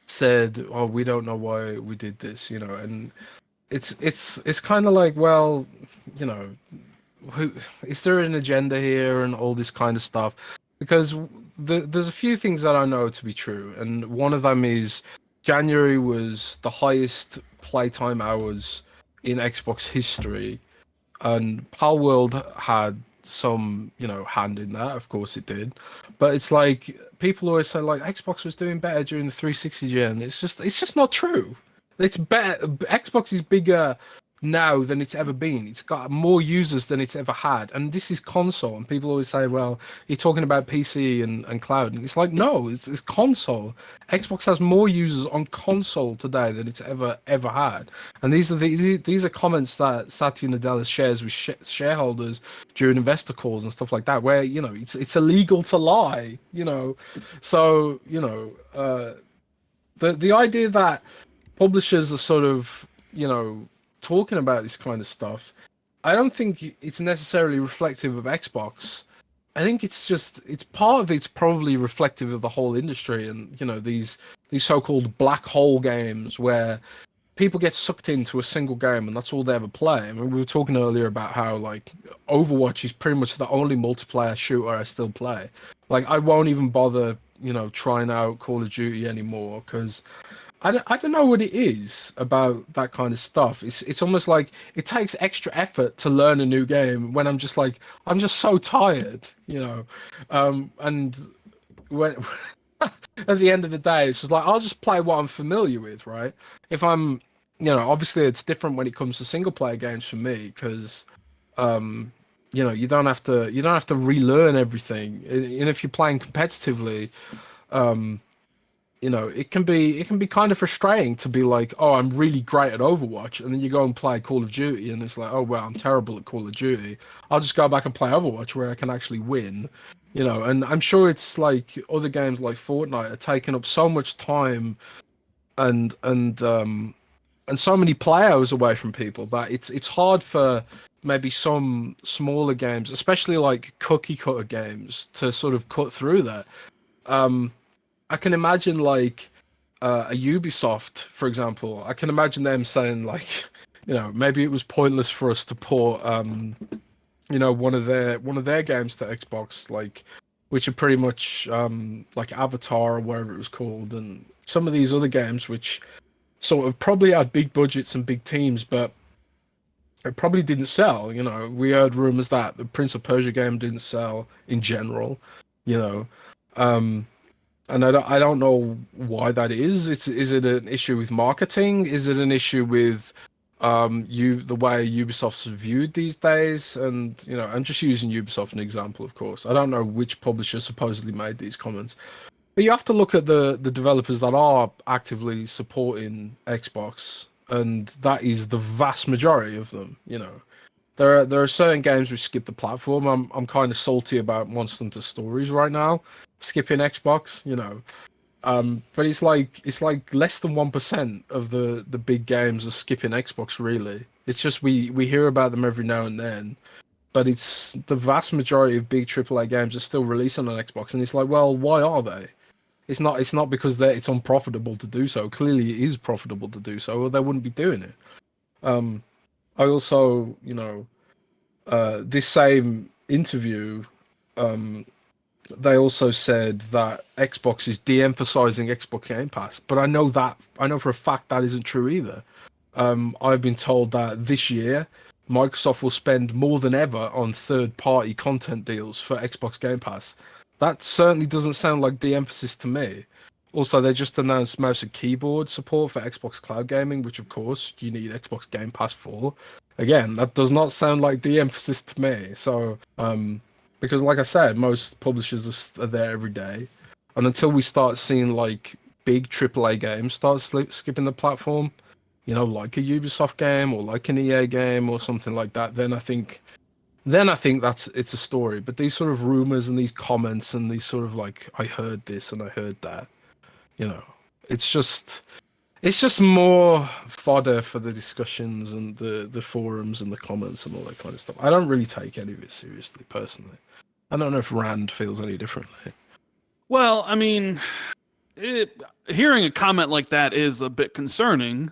said, "Oh, we don't know why we did this," you know, and it's kind of like, well, you know, who is there an agenda here and all this kind of stuff? Because there's a few things that I know to be true, and one of them is January was the highest playtime hours in Xbox history, and Pal World had some, you know, hand in that. Of course, it did, but it's like people always say like Xbox was doing better during the 360 gen. It's just not true. It's better. Xbox is bigger now than it's ever been. It's got more users than it's ever had, and this is console. And people always say, "Well, you're talking about PC and cloud," and it's like, no, it's console. Xbox has more users on console today than it's ever had. And these are comments that Satya Nadella shares with shareholders during investor calls and stuff like that, where, you know, it's illegal to lie, you know. So, you know, the idea that publishers are sort of, you know, talking about this kind of stuff, I don't think it's necessarily reflective of Xbox. I think it's part of it's probably reflective of the whole industry, and, you know, these so-called black hole games where people get sucked into a single game and that's all they ever play. I mean, we were talking earlier about how, like, Overwatch is pretty much the only multiplayer shooter I still play. Like, I won't even bother, you know, trying out Call of Duty anymore, because I don't know what it is about that kind of stuff. It's almost like it takes extra effort to learn a new game when I'm just so tired, you know. And when at the end of the day, it's just like, I'll just play what I'm familiar with, right? If I'm, you know, obviously it's different when it comes to single player games for me, because you know, you don't have to relearn everything. And if you're playing competitively, you know, it can be kind of frustrating to be like, oh, I'm really great at Overwatch, and then you go and play Call of Duty, and it's like, oh, well, I'm terrible at Call of Duty. I'll just go back and play Overwatch where I can actually win, you know. And I'm sure it's like other games like Fortnite are taking up so much time and so many play hours away from people that it's hard for maybe some smaller games, especially like cookie cutter games, to sort of cut through that. I can imagine like a Ubisoft, for example. I can imagine them saying like, you know, maybe it was pointless for us to port, you know, one of their games to Xbox, like, which are pretty much like Avatar or whatever it was called, and some of these other games which sort of probably had big budgets and big teams, but it probably didn't sell. You know, we heard rumors that the Prince of Persia game didn't sell in general, you know. And I don't know why that is. Is it an issue with marketing? Is it an issue with the way Ubisoft's viewed these days? And, you know, I'm just using Ubisoft as an example, of course. I don't know which publisher supposedly made these comments, but you have to look at the developers that are actively supporting Xbox, and that is the vast majority of them. You know, there are certain games which skip the platform. I'm kind of salty about Monster Hunter Stories right now skipping Xbox, you know. But it's like less than 1% of the big games are skipping Xbox, really. It's just we hear about them every now and then, but it's the vast majority of big AAA games are still releasing on Xbox, and it's like, well, why are they? It's not because it's unprofitable to do so. Clearly, it is profitable to do so, or they wouldn't be doing it. I also, you know, this same interview, they also said that Xbox is de-emphasizing Xbox Game Pass, but I know for a fact that isn't true either. I've been told that this year Microsoft will spend more than ever on third-party content deals for Xbox Game Pass. That certainly doesn't sound like de-emphasis to me. Also, they just announced mouse and keyboard support for Xbox Cloud Gaming, which of course you need Xbox Game Pass for. Again, that does not sound like de-emphasis to me. So, because like I said, most publishers are there every day, and until we start seeing like big AAA games start skipping the platform, you know, like a Ubisoft game or like an EA game or something like that, then I think it's a story. But these sort of rumors and these comments and these sort of like, I heard this and I heard that, you know, it's just more fodder for the discussions and the forums and the comments and all that kind of stuff. I don't really take any of it seriously, personally. I don't know if Rand feels any differently. Well, I mean, hearing a comment like that is a bit concerning,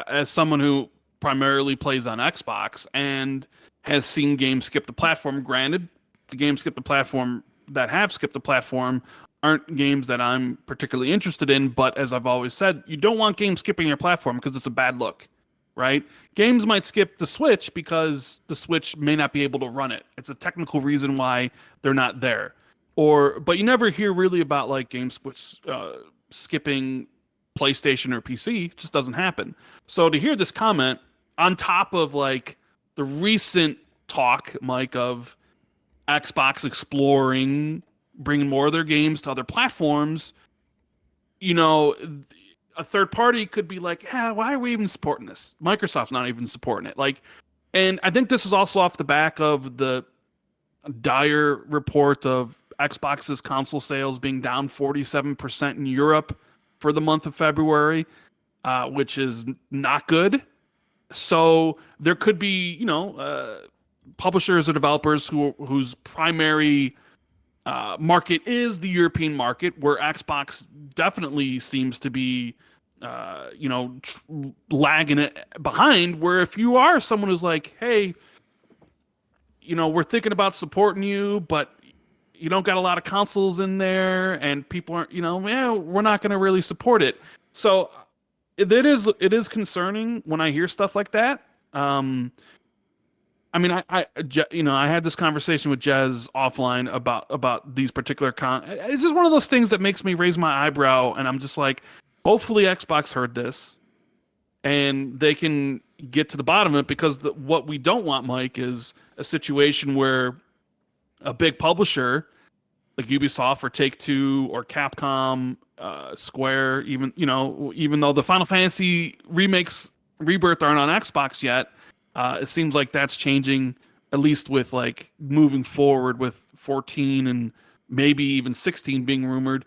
as someone who primarily plays on Xbox and has seen games skip the platform. Granted, the games skip the platform that have skipped the platform aren't games that I'm particularly interested in, but as I've always said, you don't want games skipping your platform because it's a bad look, right? Games might skip the Switch because the Switch may not be able to run it. It's a technical reason why they're not there. But you never hear really about like games skipping PlayStation or PC. It just doesn't happen. So to hear this comment on top of like the recent talk, Mike, of Xbox exploring bringing more of their games to other platforms, a third party could be like, yeah, why are we even supporting this? Microsoft's not even supporting it. And I think this is also off the back of the dire report of Xbox's console sales being down 47% in Europe for the month of February, which is not good. So there could be, publishers or developers whose primary market is the European market, where Xbox definitely seems to be, lagging it behind. Where if you are someone who's like, hey, we're thinking about supporting you, but you don't got a lot of consoles in there, and people aren't, we're not going to really support it. So it is concerning when I hear stuff like that. I mean, I had this conversation with Jez offline about these particular it's just one of those things that makes me raise my eyebrow, and I'm just like, hopefully Xbox heard this, and they can get to the bottom of it, because what we don't want, Mike, is a situation where a big publisher like Ubisoft or Take-Two or Capcom, Square, even though the Final Fantasy remakes, Rebirth aren't on Xbox yet. It seems like that's changing, at least with like moving forward with 14 and maybe even 16 being rumored.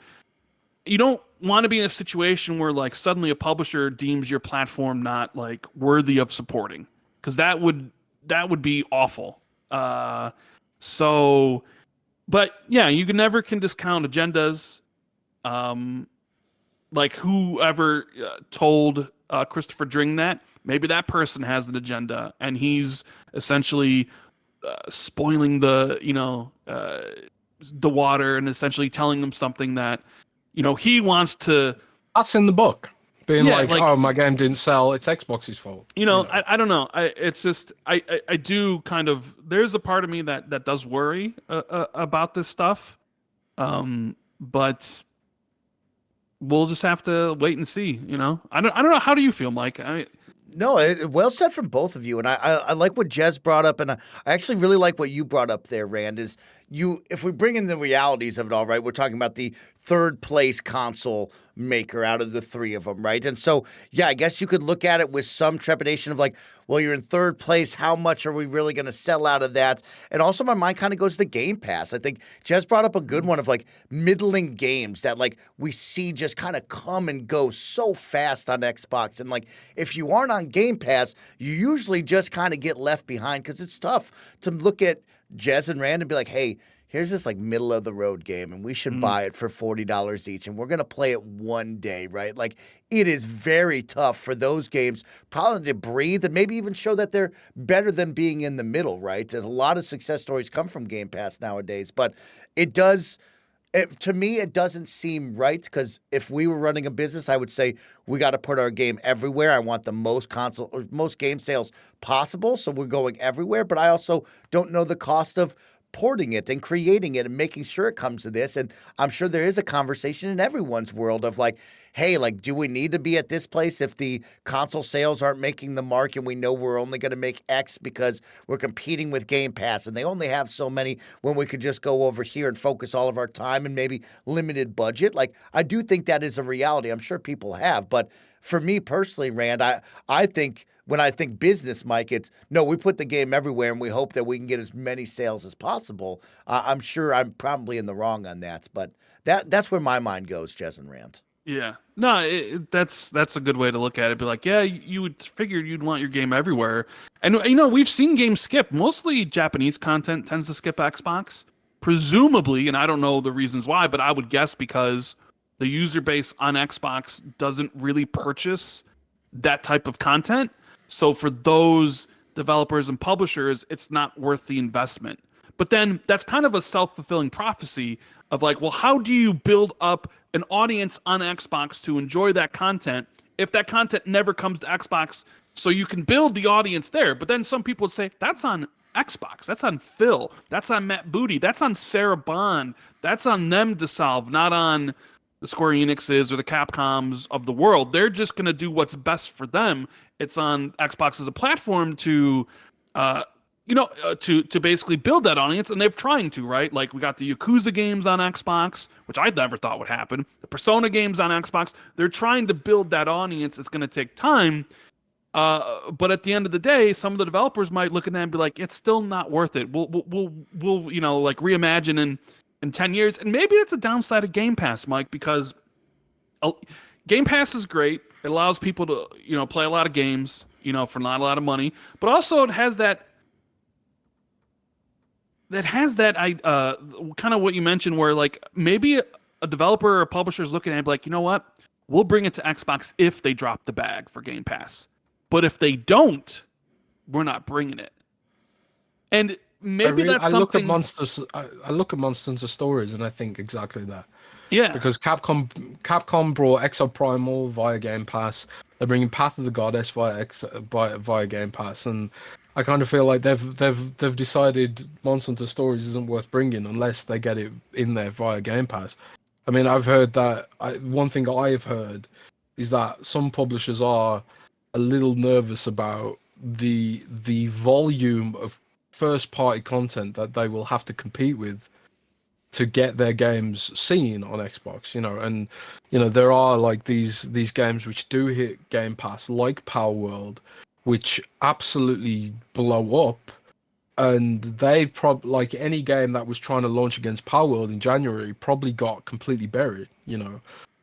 You don't want to be in a situation where like suddenly a publisher deems your platform not like worthy of supporting, because that would be awful. But yeah, you never can discount agendas. Like whoever told Christopher Dring that, maybe that person has an agenda, and he's essentially spoiling the water, and essentially telling them something that he wants to. That's in the book. Being like, oh, my game didn't sell, it's Xbox's fault. I don't know. It's just I do kind of. There's a part of me that does worry about this stuff, but we'll just have to wait and see. I don't know. How do you feel, Mike? No, well said from both of you, and I like what Jez brought up, and I actually really like what you brought up there, Rand. Is if we bring in the realities of it all, right? We're talking about the third place console maker out of the three of them, right? And so, yeah, I guess you could look at it with some trepidation of like, well, you're in third place. How much are we really going to sell out of that? And also, my mind kind of goes to Game Pass. I think Jez brought up a good one of like middling games that like we see just kind of come and go so fast on Xbox. And like, if you aren't on Game Pass, you usually just kind of get left behind, because it's tough to look at Jez and Rand and be like, hey, here's this like middle of the road game, and we should buy it for $40 each, and we're going to play it one day, right? Like, it is very tough for those games probably to breathe and maybe even show that they're better than being in the middle, right? There's a lot of success stories come from Game Pass nowadays, but to me, it doesn't seem right, because if we were running a business, I would say we got to put our game everywhere. I want the most game sales possible, so we're going everywhere, but I also don't know the cost of porting it and creating it and making sure it comes to this. And I'm sure there is a conversation in everyone's world of like, hey, like, do we need to be at this place if the console sales aren't making the mark, and we know we're only going to make X because we're competing with Game Pass and they only have so many, when we could just go over here and focus all of our time and maybe limited budget? Like, I do think that is a reality. I'm sure people have, but for me personally, Rand, I think when I think business, Mike, it's no, we put the game everywhere and we hope that we can get as many sales as possible. I'm sure I'm probably in the wrong on that, but that's where my mind goes, Jez and Rand. Yeah, no, that's a good way to look at it. Be like, yeah, you would figure you'd want your game everywhere, and we've seen games skip. Mostly Japanese content tends to skip Xbox, presumably, and I don't know the reasons why, but I would guess because the user base on Xbox doesn't really purchase that type of content. So for those developers and publishers, it's not worth the investment. But then that's kind of a self-fulfilling prophecy of like, well, how do you build up an audience on Xbox to enjoy that content if that content never comes to Xbox? So you can build the audience there. But then some people would say, that's on Xbox. That's on Phil. That's on Matt Booty. That's on Sarah Bond. That's on them to solve, not on the Square Enixes or the Capcoms of the world. They're just going to do what's best for them. It's on Xbox as a platform to basically build that audience, and they're trying to, right? Like, we got the Yakuza games on Xbox, which I never thought would happen. The Persona games on Xbox. They're trying to build that audience. It's going to take time. But at the end of the day, some of the developers might look at that and be like, it's still not worth it. We'll like reimagine in 10 years. And maybe it's a downside of Game Pass, Mike, because Game Pass is great. It allows people to, play a lot of games, for not a lot of money. But also it has that kind of what you mentioned, where like maybe a developer or a publisher is looking at it and be like, you know what? We'll bring it to Xbox if they drop the bag for Game Pass. But if they don't, we're not bringing it. And maybe that's something. I look at Monsters of Stories, and I think exactly that. Yeah. Because Capcom brought Exoprimal via Game Pass. They're bringing Path of the Goddess via Game Pass, and I kind of feel like they've decided Monsters of Stories isn't worth bringing unless they get it in there via Game Pass. I mean, I've heard that. One thing I've heard is that some publishers are a little nervous about the volume of first-party content that they will have to compete with to get their games seen on Xbox, and there are like these games which do hit Game Pass, like Power World, which absolutely blow up, and they like any game that was trying to launch against Power World in January probably got completely buried,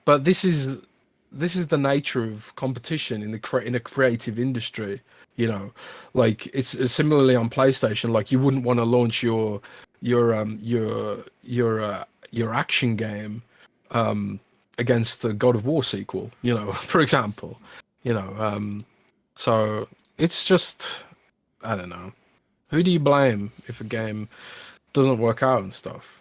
But this is the nature of competition in a creative industry, Like it's similarly on PlayStation. Like you wouldn't want to launch your action game against a God of War sequel, for example, So it's just, I don't know. Who do you blame if a game doesn't work out and stuff?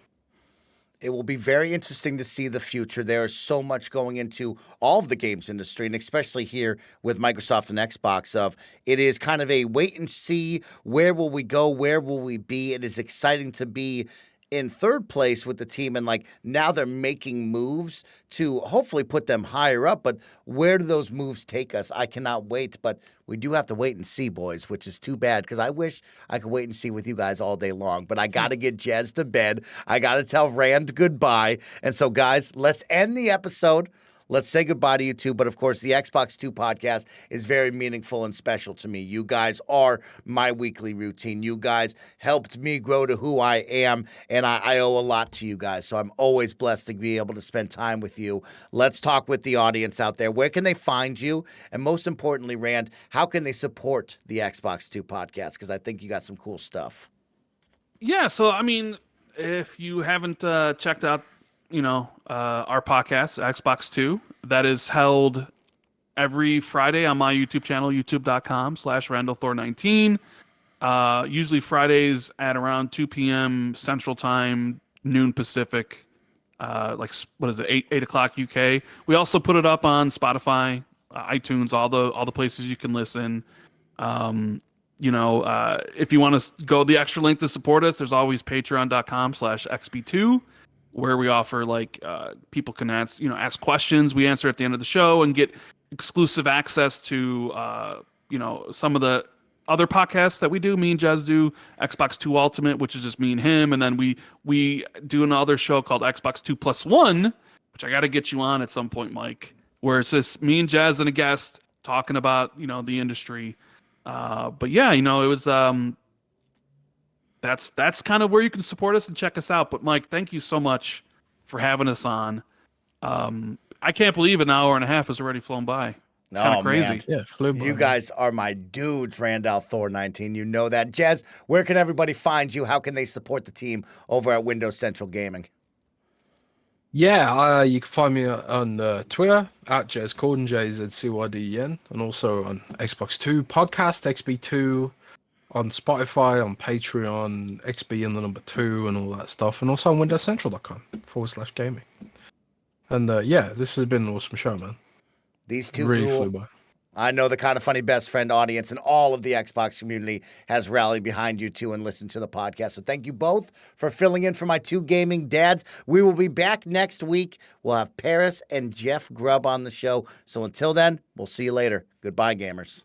It will be very interesting to see the future. There is so much going into all of the games industry, and especially here with Microsoft and Xbox. It is kind of a wait and see. Where will we go? Where will we be? It is exciting to be in third place with the team, and like now they're making moves to hopefully put them higher up. But where do those moves take us? I cannot wait. But we do have to wait and see, boys, which is too bad because I wish I could wait and see with you guys all day long. But I got to get Jez to bed. I got to tell Rand goodbye. And so, guys, let's end the episode. Let's say goodbye to you two. But, of course, the Xbox 2 podcast is very meaningful and special to me. You guys are my weekly routine. You guys helped me grow to who I am, and I owe a lot to you guys. So I'm always blessed to be able to spend time with you. Let's talk with the audience out there. Where can they find you? And most importantly, Rand, how can they support the Xbox 2 podcast? Because I think you got some cool stuff. Yeah, so, I mean, if you haven't checked out our podcast, Xbox 2, that is held every Friday on my YouTube channel, youtube.com/RandallThor19. Usually Fridays at around 2 p.m. Central Time, noon Pacific, like, what is it, 8 o'clock UK. We also put it up on Spotify, iTunes, all the places you can listen. If you want to go the extra link to support us, there's always patreon.com/XB2. where we offer people can ask questions we answer at the end of the show and get exclusive access to some of the other podcasts that we do. Me and Jez do Xbox 2 Ultimate, which is just me and him, and then we do another show called Xbox 2 Plus One, which I got to get you on at some point, Mike, where it's just me and Jez and a guest talking about the industry. But yeah, it was that's kind of where you can support us and check us out. But Mike, thank you so much for having us on. I can't believe an hour and a half has already flown by. It's kind of crazy. Man. Yeah, flew by. You guys are my dudes, Randall Thor 19. You know that. Jez, where can everybody find you? How can they support the team over at Windows Central Gaming? Yeah, you can find me on Twitter at Corden, JZCYDEN, and also on Xbox 2 podcast, XB2, on Spotify, on Patreon, XB and the number 2, and all that stuff, and also on WindowsCentral.com/gaming. And this has been an awesome show, man. These two really rule. flew by. I know the Kind of Funny best friend audience and all of the Xbox community has rallied behind you two and listened to the podcast. So thank you both for filling in for my two gaming dads. We will be back next week. We'll have Paris and Jeff Grubb on the show. So until then, we'll see you later. Goodbye, gamers.